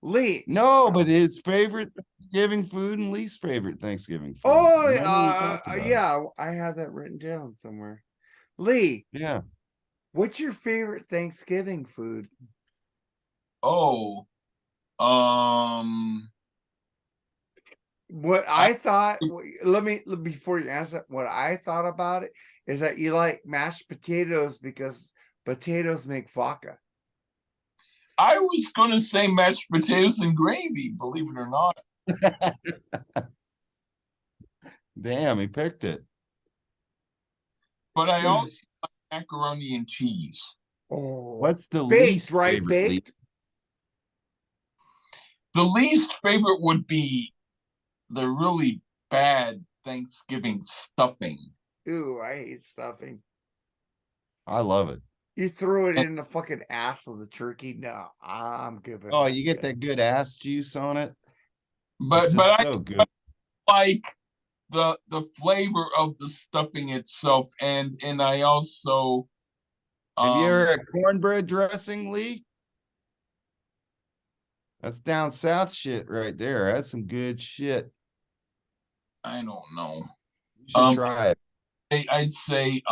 Lee.
No, but his favorite Thanksgiving food and least favorite Thanksgiving food.
Oh,
Remember we talked about it?
yeah. I had that written down somewhere. Lee.
Yeah.
What's your favorite Thanksgiving food?
Oh,
What I thought, before you answer that, what I thought about it is that you like mashed potatoes because potatoes make vodka.
I was gonna say mashed potatoes and gravy, believe it or not.
Damn, he picked it.
But I also like macaroni and cheese.
Oh,
What's the
baked,
least
right?
favorite?
Baked?
The least favorite would be the really bad Thanksgiving stuffing.
Ooh, I hate stuffing.
I love it.
You throw it in the fucking ass of the turkey. No, I'm good with
Oh, you get that good ass juice on it.
But
so good.
I like the flavor of the stuffing itself, and I also
Have you ever had cornbread dressing, Lee? That's down south shit right there. That's some good shit.
I don't know.
You should try it.
I'd say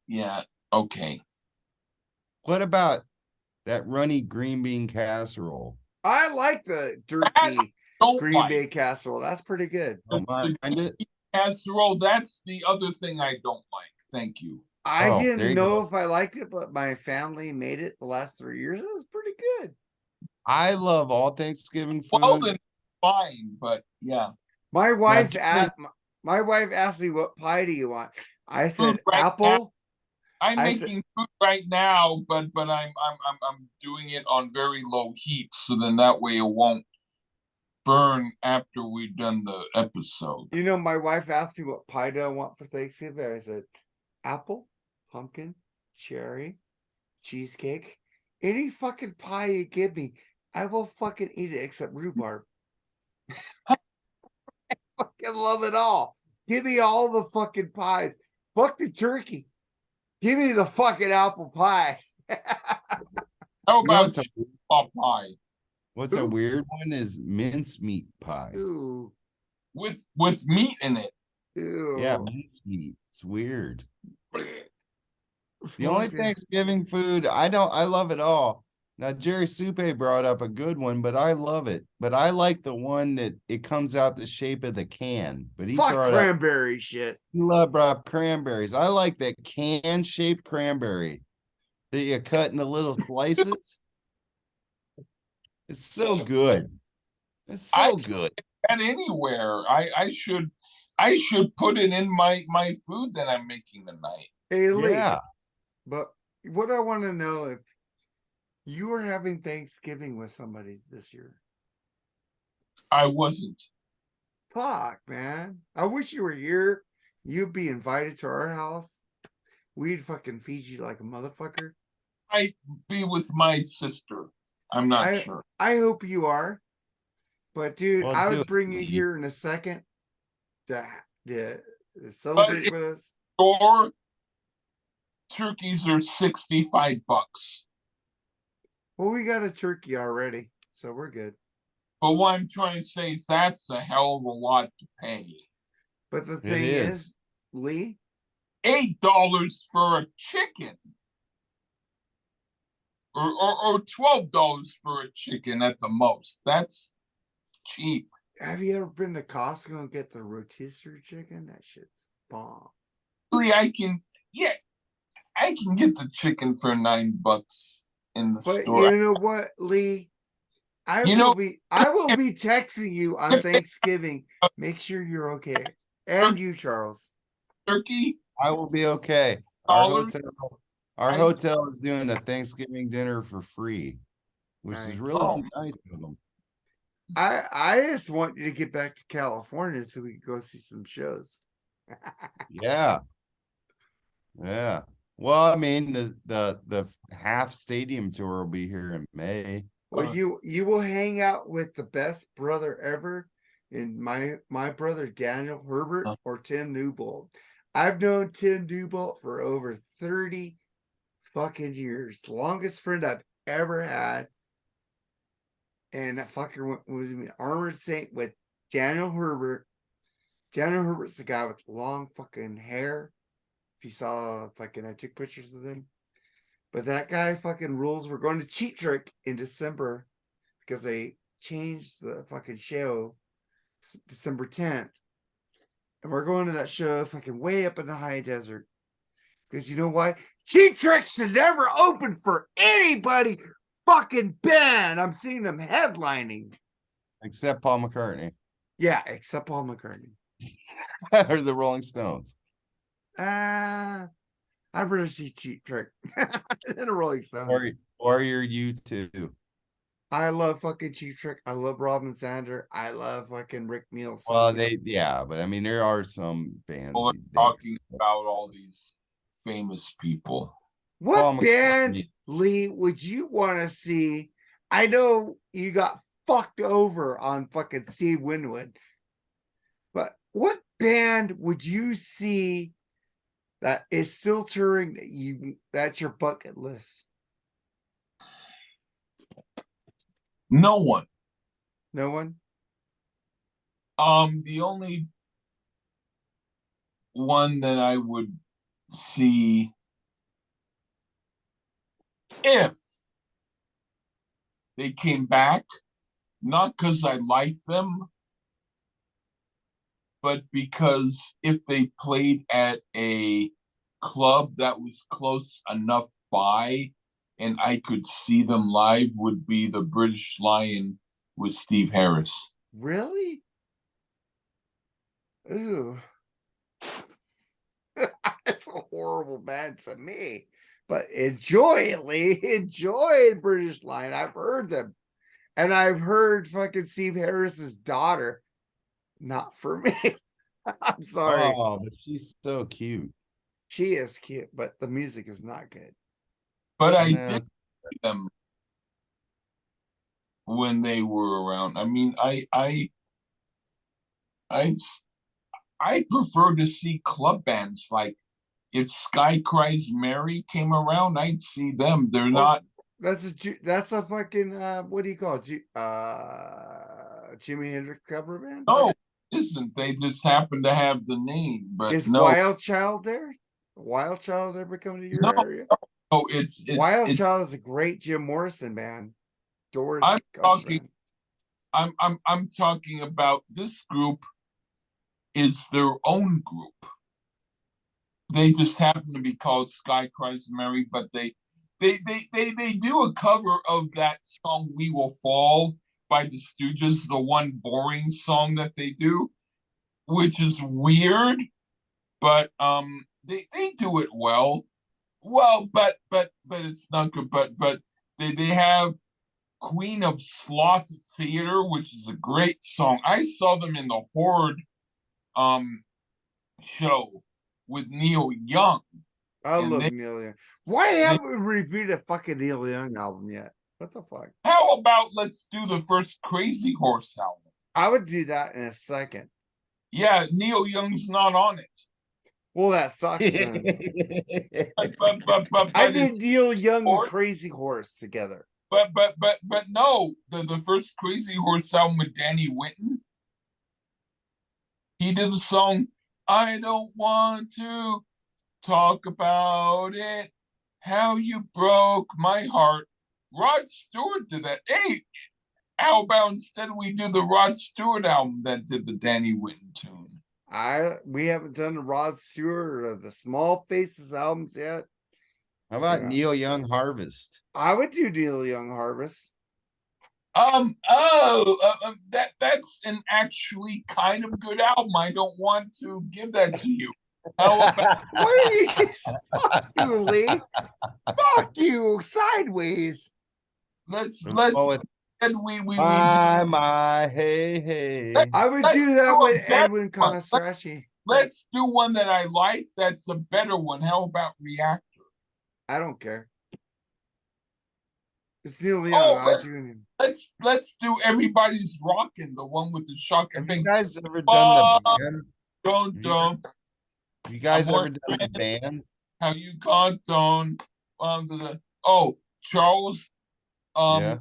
yeah, okay.
What about that runny green bean casserole?
I like the turkey green bean casserole. That's pretty good.
Don't mind it?
Casserole, that's the other thing I don't like. Thank you.
I didn't know if I liked it, but my family made it the last 3 years. It was pretty good.
I love all Thanksgiving food.
Well, then fine, but yeah.
My wife asked me, what pie do you want? I said apple.
Now. I'm making food right now, but I'm doing it on very low heat, so then that way it won't burn after we've done the episode.
You know, my wife asked me what pie do I want for Thanksgiving. I said apple, pumpkin, cherry, cheesecake, any fucking pie you give me, I will fucking eat it except rhubarb. I fucking love it all. Give me all the fucking pies. Fuck the turkey. Give me the fucking apple pie.
How about pie?
What's a weird one is mincemeat pie.
Ooh.
With meat in it.
Ew.
Yeah, mincemeat. It's weird. The only Thanksgiving food I love it all. Now Jerry Supe brought up a good one, but I love it. But I like the one that it comes out the shape of the can. But he brought
cranberry shit.
He brought up cranberries. I like that can-shaped cranberry that you cut into little slices. It's so good. It's so good.
And anywhere, I should put it in my food that I'm making tonight.
Hey, Lee,
yeah.
But what I want to know, if you were having Thanksgiving with somebody this year.
I wasn't.
Fuck, man. I wish you were here. You'd be invited to our house. We'd fucking feed you like a motherfucker.
Might be with my sister. I'm not
I
sure.
I hope you are. But dude,
Well,
I
do
would
it,
bring you
Lee.
here in a second to, to
But
celebrate
in
with us.
store, turkeys are $65.
Well, we got a turkey already, so we're good.
But what I'm trying to say is that's a hell of a lot to pay.
But the
It
thing
is.
Lee,
$8 for a chicken. Or $12 for a chicken at the most. That's cheap.
have you ever been to Costco and get the rotisserie chicken? That shit's bomb.
Really, I can get the chicken for $9 in the
But
store.
you know what, Lee? I
You
will
know,
be texting you on Thanksgiving. Make sure you're okay. And you, Charles.
turkey
I will be okay.
dollars.
Our
I
hotel is doing a Thanksgiving dinner for free, which is
Nice.
really nice of them.
I just want you to get back to California so we can go see some shows.
Yeah. Yeah. Well, I mean, the half stadium tour will be here in May.
Well, you will hang out with the best brother ever, in my brother Daniel Herbert or Tim Newbold. I've known Tim Newbold for over 30 fucking years. Longest friend I've ever had. And that fucker was an Armored Saint with Daniel Herbert. Daniel Herbert's the guy with long fucking hair. If you saw fucking, I took pictures of him. But that guy fucking rules. We're going to Cheap Trick in December because they changed the fucking show December 10th. And we're going to that show fucking way up in the high desert. Because you know what? Cheap Trick's never open for anybody fucking band. I'm seeing them headlining.
Except Paul McCartney
Yeah, except Paul McCartney.
or the Rolling Stones.
I'd rather see Cheap Trick than a Rolling Stones.
Or your U2.
I love fucking Cheap Trick. I love Robin Zander. I love fucking Rick Nielsen.
Well, but I mean, there are some bands.
We're talking about all these famous people.
What
Paul
band,
McCartney.
Lee, would you want to see? I know you got fucked over on fucking Steve Winwood, but what band would you see that is still touring that's your bucket list?
No one.
No one?
The only one that I would see if they came back, not because I like them, but because if they played at a club that was close enough by and I could see them live, would be the British Lion with Steve Harris.
Really? Ooh. It's a horrible band to me. But enjoy, Lee. Enjoy British Lion. I've heard them. And I've heard fucking Steve Harris's daughter. Not for me. I'm sorry.
Oh, but she's so cute.
She is cute, but the music is not good.
But I
No.
did see them when they were around. I mean, I prefer to see club bands. Like if Sky Cries Mary came around, I'd see them. They're not.
That's a fucking what do you call it? Jimi Hendrix cover band?
No, isn't. They just happen to have the name, but
Is
no.
Wild Child there? Wild Child ever come to your area?
No, it's
Wild Child is a great Jim Morrison band. Doors.
I'm talking. I'm talking about this group is their own group. They just happen to be called Sky Cries Mary, but they do a cover of that song "We Will Fall" by the Stooges, the one boring song that they do, which is weird, but they do it well. Well, but it's not good. But they have Queen of Sloth Theater, which is a great song. I saw them in the Horde show with Neil Young.
I
And
love
they,
Neil Young. Why
they
haven't we reviewed a fucking Neil Young album yet? What the fuck?
how about let's do the first Crazy Horse album?
I would do that in a second.
Yeah, Neil Young's not on it.
Well, that sucks then.
But
I did
it's
Neil Young and
Horse.
Crazy Horse together.
But no, the first Crazy Horse album with Danny Whitten. He did the song I Don't Want to Talk About It. How You Broke My Heart. Rod Stewart did that. Hey, how about instead we do the Rod Stewart album that did the Danny Whitten tune?
We haven't done the Rod Stewart or the Small Faces albums yet.
How about
Yeah.
Neil Young Harvest?
I would do Neil Young Harvest.
That's an actually kind of good album. I don't want to give that to you. How about
What are you? Fuck you, Lee. Fuck you, sideways.
let's
Oh, with
and we
my hey hey.
I would
Let's
do that
do a
with
better
Edwin
one.
Conastraci.
let's do one that I like. That's a better one. How about Reactor?
I don't care. It's Neil Young.
Oh,
I do.
let's do Everybody's Rockin', the one with the shotgun
Have you
things.
guys ever done the band?
Don't.
You guys
I'm
ever done the band?
How you condone Charles.
Yeah.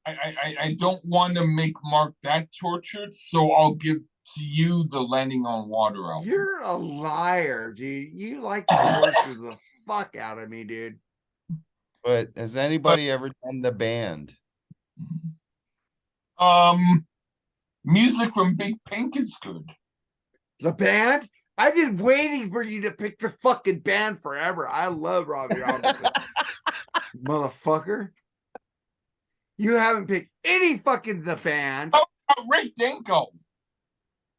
I don't want to make Mark that tortured, so I'll give to you the Landing on Water album.
You're a liar, dude. You like to torture the fuck out of me, dude.
But has anybody ever done the band?
Music from Big Pink is good.
The band? I've been waiting for you to pick the fucking band forever. I love Robbie Robinson. Motherfucker. You haven't picked any fucking the band.
Oh, Rick Danko.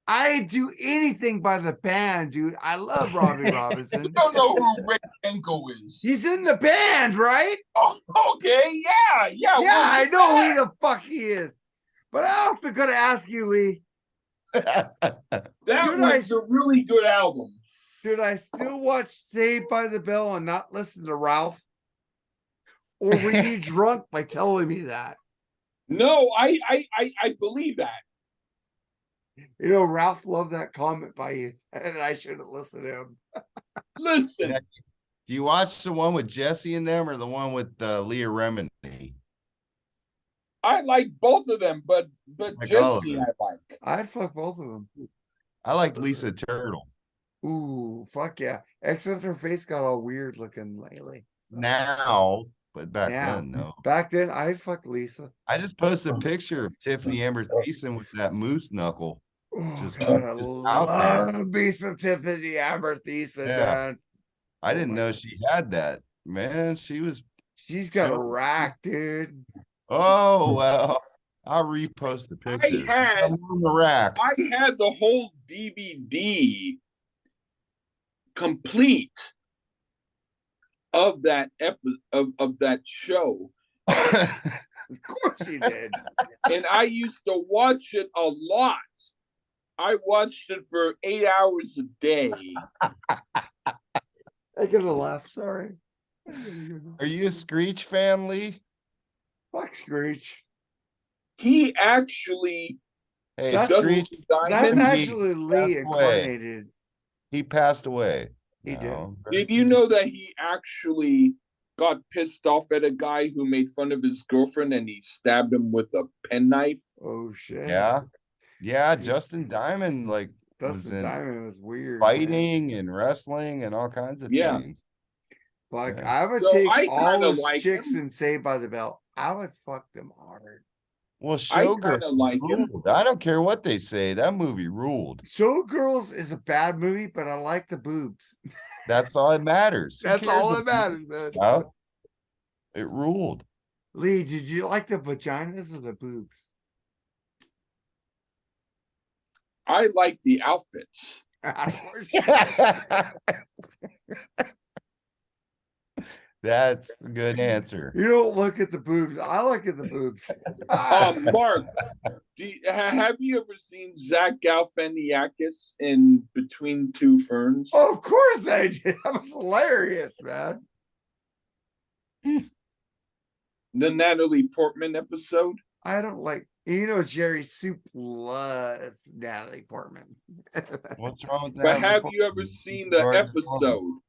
I do anything by the band, dude. I love Robbie Robinson.
You don't know who Rick Danko is.
He's in the band, right?
Oh, okay, yeah.
Yeah, I know who the fuck he is. But I also gotta ask you, Lee.
That was a really good album.
Should I still watch Saved by the Bell and not listen to Ralph? Or were you drunk by telling me that?
No, I believe that.
You know, Ralph loved that comment by you, and I shouldn't listen to him.
Listen.
Do you watch the one with Jesse and them or the one with Leah Remini?
I like both of them, but
Like
Jesse I like.
I'd fuck both of them.
I like Lisa Turtle.
Ooh, fuck yeah. Except her face got all weird looking lately.
Now, but back then, no.
Back then, I'd fuck Lisa.
I just posted a picture of Tiffany Amber Thiessen with that moose knuckle.
Oh,
Just
God, I
out there.
love me some Tiffany Amber Thiessen,
Yeah.
man.
I didn't know she had that. Man, she's
got a rack, dude.
Oh, well, I'll repost the picture.
On
the rack.
I had the whole DVD complete of that of that show.
Of course you did.
And I used to watch it a lot. I watched it for 8 hours a day.
I get a laugh, sorry.
Are you a Screech fan, Lee?
Fuck Screech.
He actually
Hey,
Screech.
That's actually Lee incarnated.
He passed away.
He did.
Did you know that he actually got pissed off at a guy who made fun of his girlfriend and he stabbed him with a penknife?
Oh shit.
Yeah, Justin Diamond
Diamond was weird.
Fighting and wrestling and all kinds of things.
Like I would take all those chicks
him.
and Saved by the Bell. I would fuck them hard.
Well, Showgirls ruled. I don't care what they say. That movie ruled.
Showgirls is a bad movie, but I like the boobs.
That's all that matters.
That's all that matters, man.
It ruled.
Lee, did you like the vaginas or the boobs?
I like the outfits.
That's a good answer.
You don't look at the boobs. I look at the boobs.
Mark, have you ever seen Zach Galifianakis in Between Two Ferns?
Oh, of course I did. That was hilarious, man.
The Natalie Portman episode?
I don't like, Jerry Soup loves Natalie Portman.
What's wrong with that?
But have you ever seen the episode?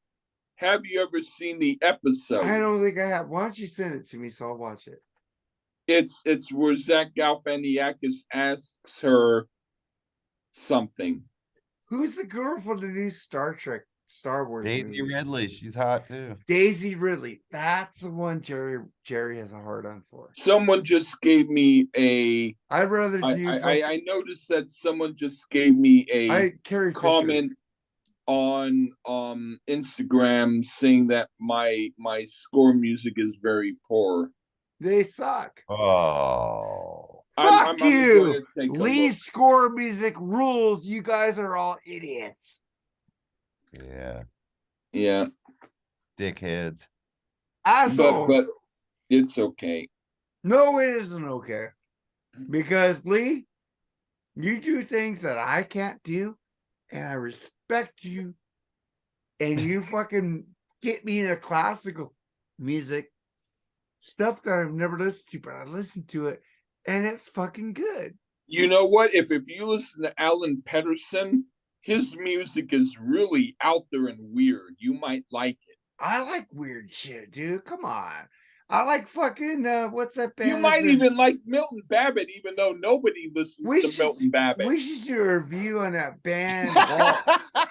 Have you ever seen the episode?
I don't think I have. Why don't you send it to me so I'll watch it?
It's where Zach Galifianakis asks her something.
Who's the girl from the new Star Wars
Daisy
movies?
Ridley, she's hot too.
Daisy Ridley. That's the one Jerry has a hard on for.
Someone just gave me a.
I'd rather do.
I noticed that someone just gave me a
Carrie
comment on Instagram saying that my score music is very poor.
They suck.
Oh,
Fuck you! Lee's score music rules. You guys are all idiots.
yeah, dickheads.
Asshole.
But it's okay.
No, it isn't okay. Because Lee, you do things that I can't do, and I respect you. And you fucking get me into classical music stuff that I've never listened to, but I listened to it, and it's fucking good.
You know what? If you listen to Alan Pedersen, his music is really out there and weird. You might like it.
I like weird shit, dude. Come on. I like fucking what's that band?
You might even like Milton Babbitt, even though nobody listens to Milton Babbitt.
We should do a review on that band.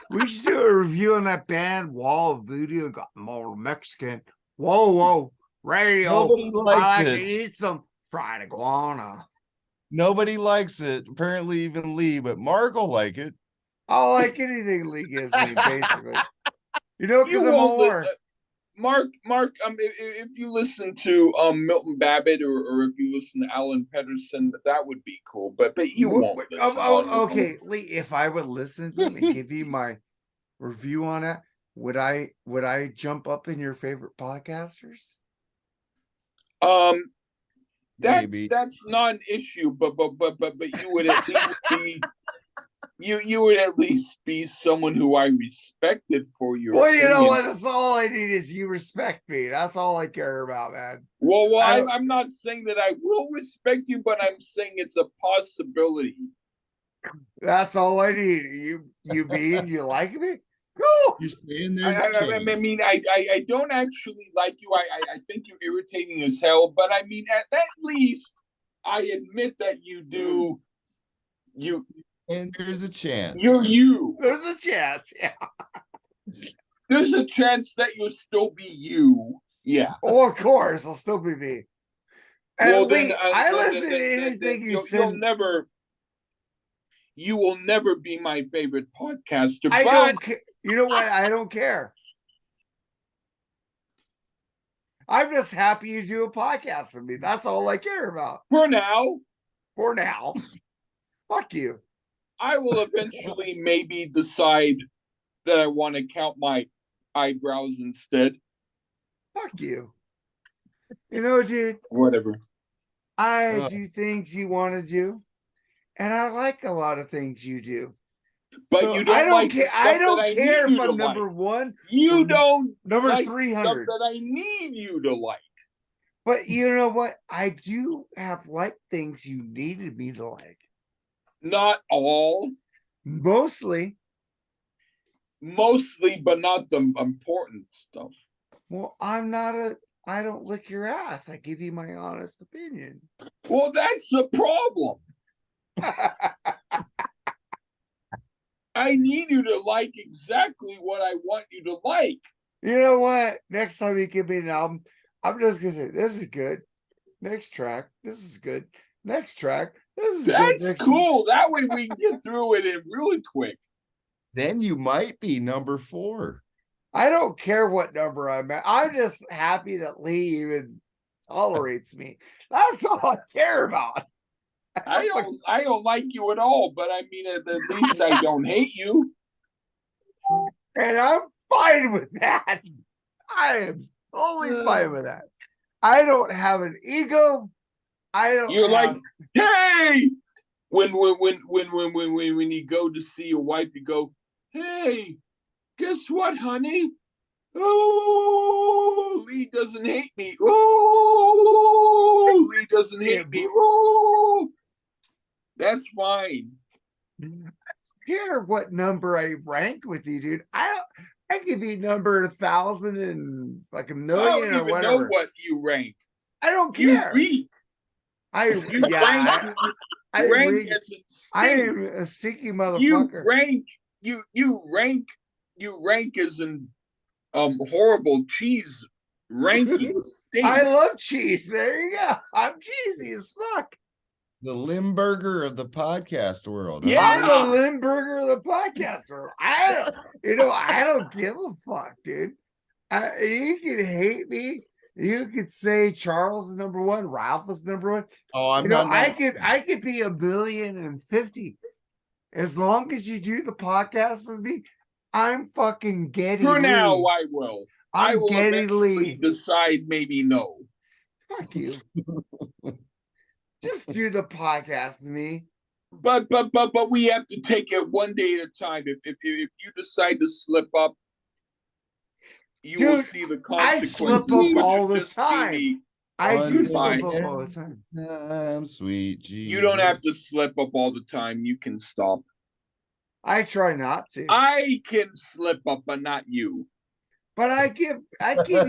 We should do a review on that band, Wall of Voodoo. Got more Mexican. Whoa, radio.
Nobody likes
to
it.
eat some fried iguana.
Nobody likes it. Apparently, even Lee, but Mark will like it.
I'll like anything Lee gives me, basically. Because I'm more.
Mark, if you listen to Milton Babbitt or if you listen to Alan Pedersen, that would be cool. But you won't listen.
Okay, Lee, if I would listen to and give you my review on it, would I jump up in your favorite podcasters?
That's not an issue, but you would at least be you would at least be someone who I respected for your opinion.
You know what? That's all I need is you respect me. That's all I care about, man.
Well, I'm not saying that I will respect you, but I'm saying it's a possibility.
That's all I need. You like me? Cool.
You're saying there's
I don't actually like you. I think you're irritating as hell, but I mean, at least I admit that you do.
And there's a chance.
You're you.
There's a chance. Yeah.
There's a chance that you'll still be you. Yeah.
Oh, of course, I'll still be me. And
well,
Lee, I listen to anything you said.
You will never be my favorite podcaster.
You know what? I don't care. I'm just happy you do a podcast with me. That's all I care about.
For now.
Fuck you.
I will eventually maybe decide that I want to count my eyebrows instead.
Fuck you. Dude.
Whatever.
I do things you want to do, and I like a lot of things you do.
But you don't
I don't care if I'm number one.
You don't
number
like
300
that I need you to like.
But you know what? I do have things you needed me to like.
Not all.
Mostly,
but not the important stuff.
Well, I don't lick your ass. I give you my honest opinion.
Well, that's the problem. I need you to like exactly what I want you to like.
You know what? Next time you give me an album, I'm just going to say, this is good. Next track, this is good. Next track, this is good.
That's cool. That way we can get through it in really quick.
Then you might be number 4.
I don't care what number I'm at. I'm just happy that Lee even tolerates me. That's all I care about.
I don't like you at all, but I mean, at least I don't hate you.
And I'm fine with that. I am Totally fine with that. I don't have an ego. I don't.
You're like,
have...
hey, when you go to see your wife, you go, hey, guess what, honey? Oh, Lee doesn't hate me. Oh, Lee doesn't hate me. Oh, that's fine.
I don't care what number I rank with you, dude. I could be number 1,000 and like a
I
million
don't
or
even know
whatever.
what you rank.
I don't
You
care.
reek. You rank.
I
rank
reek.
as a
I
stink.
am a sticky motherfucker.
You rank as an horrible cheese ranking stink.
I love cheese. There you go. I'm cheesy as fuck.
The Limburger of the podcast world.
Yeah.
I'm the Limburger of the podcast world. I don't give a fuck, dude. You can hate me. You could say Charles is number one, Ralph is number one.
Oh, I'm not.
I could be 1,050,000,050. As long as you do the podcast with me, I'm fucking Geddy
For
Lee.
now, I will. I will
Geddy
eventually
Lee.
decide maybe no.
Fuck you. Just do the podcast with me.
But we have to take it one day at a time. If you decide to slip up, you will see the
I
consequences.
slip up all the time. I do slip up all the time.
Sweet Jesus.
You don't have to slip up all the time. You can stop.
I try not to.
I can slip up, but not you.
But I give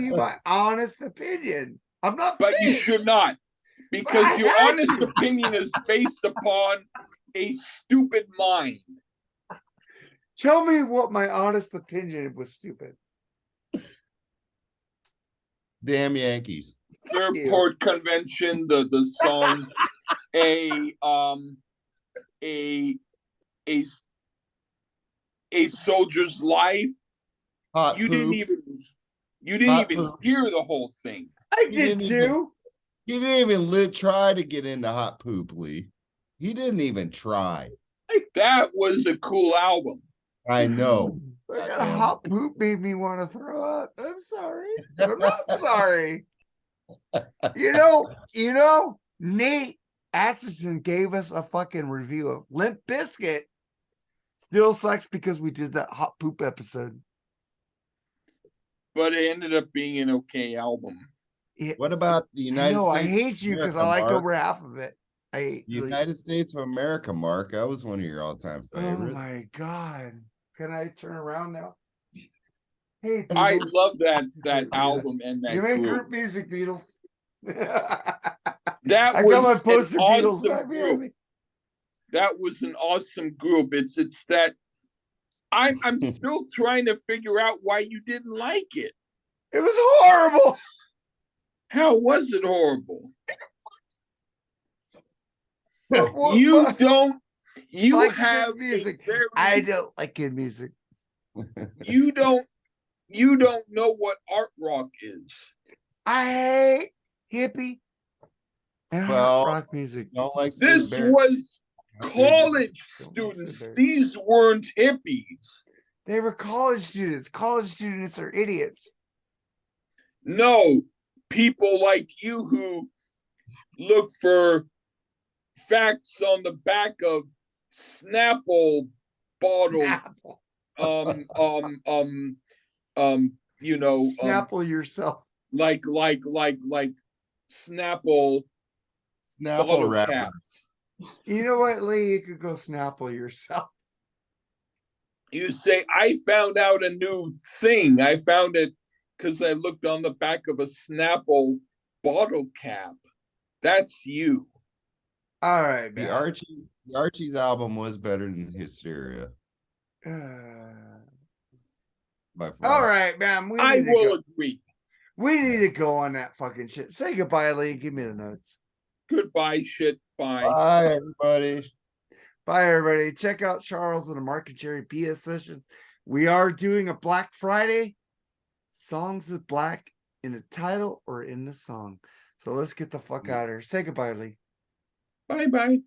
you my honest opinion. I'm not.
But you should not, because your honest opinion is based upon a stupid mind.
Tell me what my honest opinion was stupid.
Damn Yankees.
Fairport Convention, the song, a soldier's life.
Hot
You
poop.
didn't even hear the whole thing.
I did too.
He didn't even try to get into Hot Poop, Lee. He didn't even try.
That was a cool album.
I know.
I got a hot poop made me want to throw up. I'm sorry. I'm not sorry. You know, Nate Atchison gave us a fucking review of Limp Bizkit. Still sucks because we did that hot poop episode.
But it ended up being an okay album.
What about the United States?
I hate you because I liked over half of it. I hate
the United States of America, Mark. That was one of your all-time favorites.
Oh my god. Can I turn around now? Hey, Beatles.
I love that album and that
you make
group
music, Beatles.
That
I
was
got my poster
an
Beatles
awesome group. That was an awesome group. It's that I'm still trying to figure out why you didn't like it.
It was horrible.
How was it horrible?
You
like
have music. I don't like good music.
You don't know what art rock is.
I hate hippie and art rock music.
Don't like
this was college students. These weren't hippies.
They were college students. College students are idiots.
No, people like you who look for facts on the back of Snapple bottle.
Snapple yourself.
Like Snapple
wrappers.
caps.
You know what, Lee? You could go Snapple yourself.
You say, I found out a new thing. I found it because I looked on the back of a Snapple bottle cap. That's you.
All right, man.
The Archie's album was better than Hysteria.
All right, man.
I will agree.
We need to go on that fucking shit. Say goodbye, Lee. Give me the notes.
Goodbye, shit. Bye.
Bye, everybody.
Bye, everybody. Check out Charles and the Mark and Jerry BS session. We are doing a Black Friday. Songs with black in the title or in the song. So let's get the fuck out of here. Say goodbye, Lee.
Bye-bye.